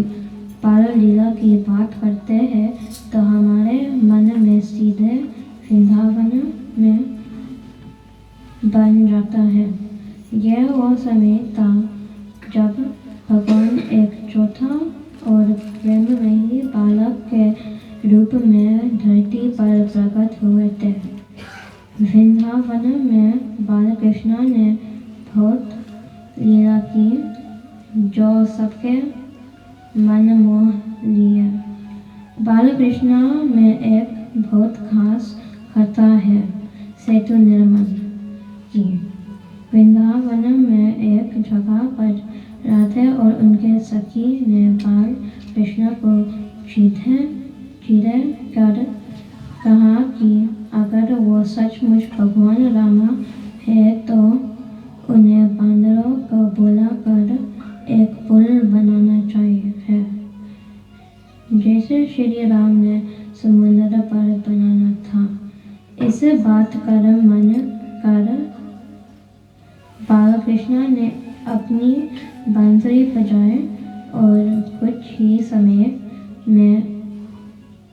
Speaker 4: बाल लीला की बात करते हैं तो हमारे मन में सीधे वृंदावन में बन जाता है। यह वो समय था जब भगवान एक छोटा और प्रेममयी बालक के रूप में धरती पर प्रकट हुए थे। वृंदावन में बाल कृष्ण ने बहुत लीला की जो सबके मन मोह लिया। बाल कृष्ण में एक बहुत खास कथा है सेतु निर्माण की। वृंदावन में एक जगह पर राधे और उनके सखी ने बाल कृष्ण को चिढ़ कर कहा कि अगर वो सचमुच भगवान रामा है तो अपनी बांसुरी बजाए और कुछ ही समय में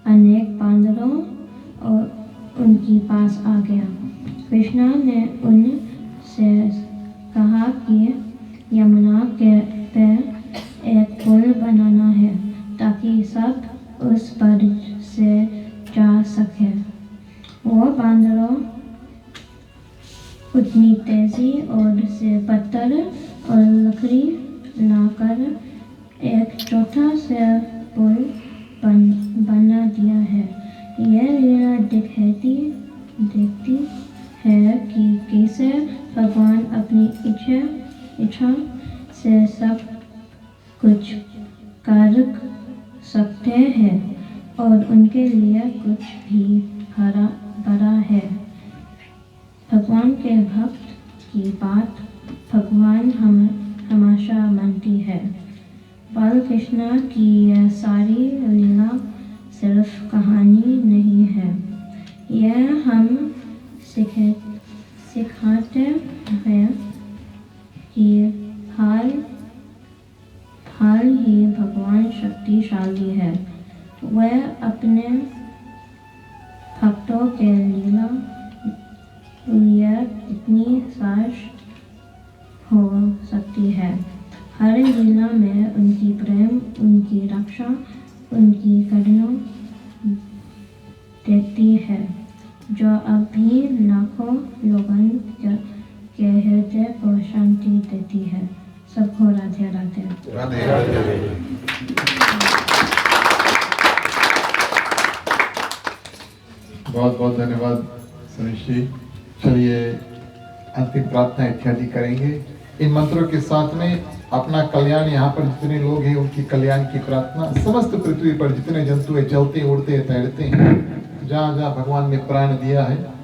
Speaker 4: अनेक बांदरों और उनके पास आ गया। कृष्णा ने उनसे कहा कि यमुना के पे एक पुल बनाना है ताकि सब उस पर से जा सके। वो बांदरों उतनी तेजी और से पत्थर और लकड़ी लाकर एक छोटा सा पुल बना दिया है। यह लीला दिखती है कि कैसे भगवान अपनी इच्छा से सब कुछ कर सकते हैं और उनके लिए कुछ भी बड़ा है। भगवान के भक्त की बात भगवान हमेशा मानती है। बाल कृष्ण की यह सारी लीला सिर्फ कहानी नहीं है, यह हम सिखाते हैं कि हाल ही भगवान शक्तिशाली है। वह अपने भक्तों के लिए इतनी साज हो सकती है। हर लीला में उनकी प्रेम, उनकी रक्षा, उनकी करुणा देखती है, जो अब भी लाखों लोगों के हृदय को शांति देती है। सबको राधे राधे।
Speaker 1: राधे राधे। बहुत बहुत धन्यवाद सुनीश जी। चलिए अंतिम प्रार्थना इत्यादि करेंगे। इन मंत्रों के साथ में अपना कल्याण, यहाँ पर जितने लोग हैं उनकी कल्याण की प्रार्थना, समस्त पृथ्वी पर जितने जंतु है चलते उड़ते तैरते हैं, जहाँ जहाँ भगवान ने प्राण दिया है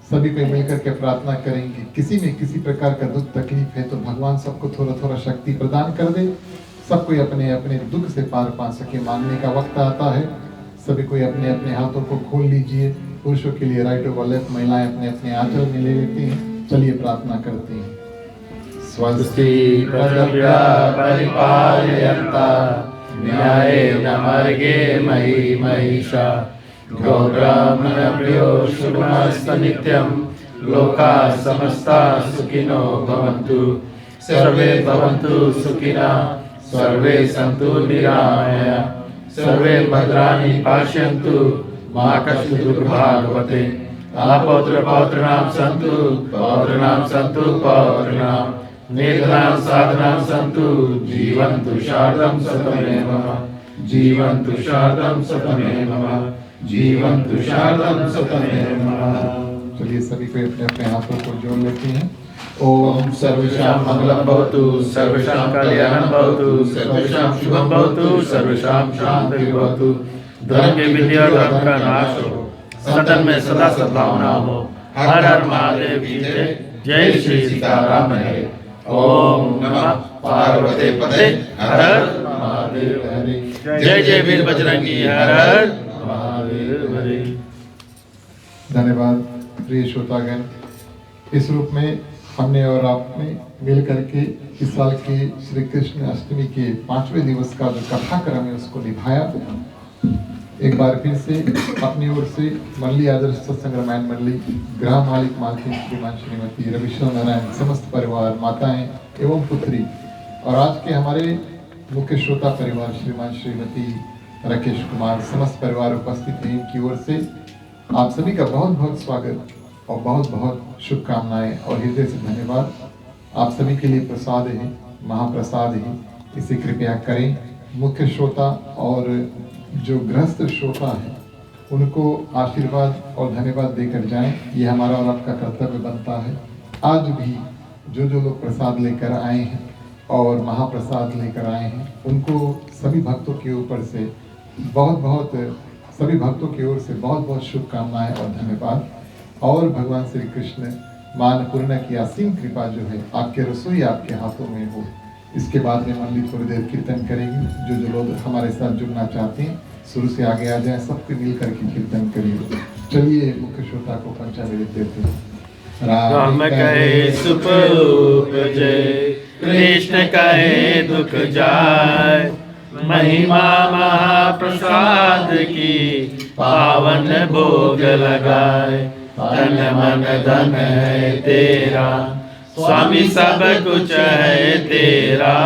Speaker 1: सभी को मिलकर के प्रार्थना करेंगे। किसी में किसी प्रकार का दुख तकलीफ है तो भगवान सबको थोड़ा थोड़ा शक्ति प्रदान कर दे, सब कोई अपने अपने दुख से पार पा सके। मांगने का वक्त आता है, सभी कोई अपने अपने हाथों को खोल लीजिए। पुरुषों के लिए राइट ओवर लेफ्ट, महिलाएं अपने अपने आंचल में ले लेती हैं। चलिए प्रार्थना करते हैं।
Speaker 3: स्वस्ति प्रजभ्यः परिपालयन्ता न्यायेन मार्गेण मयि महिषा गोब्राह्मणप्रियो शुभमस्तु नित्यं लोकाः समस्ताः सुखिनो भवन्तु सर्वे भवन्तु सुखिनः सर्वे सन्तु निरामयाः सर्वे भद्राणि पश्यन्तु मा कश्चित् दुर्भाग्यवते पौत्राणां सन्तु पौत्राणां नेत्राणां साधनां सन्तु जीवन्तु शारदं शतमेव जीवन्तु शारदं शतमेव जीवन्तु शारदं शतमेव।
Speaker 1: चलिए सभी को अपने अपने हाथों को जोड़ लेते हैं।
Speaker 3: ओम सर्वेषां मंगलं भवतु, सर्वेषां कल्याणं भवतु, सर्वेषां शुभं भवतु, सर्वेषां शान्तिः भवतु। धर्म के विद्या धर्म का नाश हो, सदन में सदा सद्भावना हो। हर हर महादेव की जय। जय श्री सीताराम है। ओम नमः पार्वती पते हर हर महादेव हरे। जय जय वीर बजरंगी हर हर महादेव हरे।
Speaker 1: धन्यवाद प्रिय श्रोतागण। इस रूप में हमने और आपने मिल करके इस साल के श्री कृष्ण अष्टमी के 5वें दिवस का जो कथाक्रम है उसको निभाया। एक बार फिर से अपनी ओर से मल्ली आदर्श सत्संग रामायण मंडली, ग्राम मालिक मालकिन श्रीमान श्रीमती रविशंकर नारायण, समस्त परिवार, माताएं एवं पुत्री और आज के हमारे मुख्य श्रोता परिवार श्रीमान श्रीमती राकेश कुमार, समस्त परिवार उपस्थित हैं। इनकी ओर से आप सभी का बहुत बहुत स्वागत और बहुत बहुत शुभकामनाएं और हृदय से धन्यवाद। आप सभी के लिए प्रसाद है, महाप्रसाद है, इसे कृपया करें। मुख्य श्रोता और जो गृहस्थ श्रोता है उनको आशीर्वाद और धन्यवाद देकर जाएं, ये हमारा और आपका कर्तव्य बनता है। आज भी जो लोग प्रसाद लेकर आए हैं और महाप्रसाद लेकर आए हैं उनको सभी भक्तों के ऊपर से सभी भक्तों की ओर से बहुत बहुत शुभकामनाएं और धन्यवाद। और भगवान श्री कृष्ण मान पूर्ण की असीम कृपा जो है आपके रसोई आपके हाथों में हो। इसके बाद में मंडली थोड़ी देर कीर्तन करेंगे। जो लोग हमारे साथ जुड़ना चाहते हैं शुरू से आगे आ जाए, सबको मिल करके कीर्तन करिए। चलिए मुख्य श्रोता को पंचामृत देते हैं।
Speaker 3: राम कहे सुख उपजे कृष्ण कहे दुख जाय। महिमा महाप्रसाद की पावन भोग लगाए। तन मन धन है तेरा स्वामी सब कुछ है तेरा।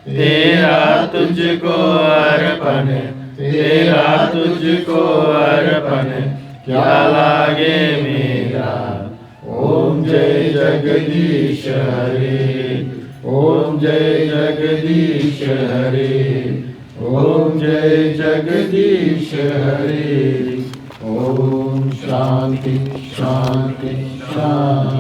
Speaker 3: तेरा तुझको अर्पण तेरा तुझको अर्पण क्या लागे मेरा। ओम जय जगदीश हरे ओम जय जगदीश हरे ओम जय जगदीश हरे। ओम शांति शांति शांति।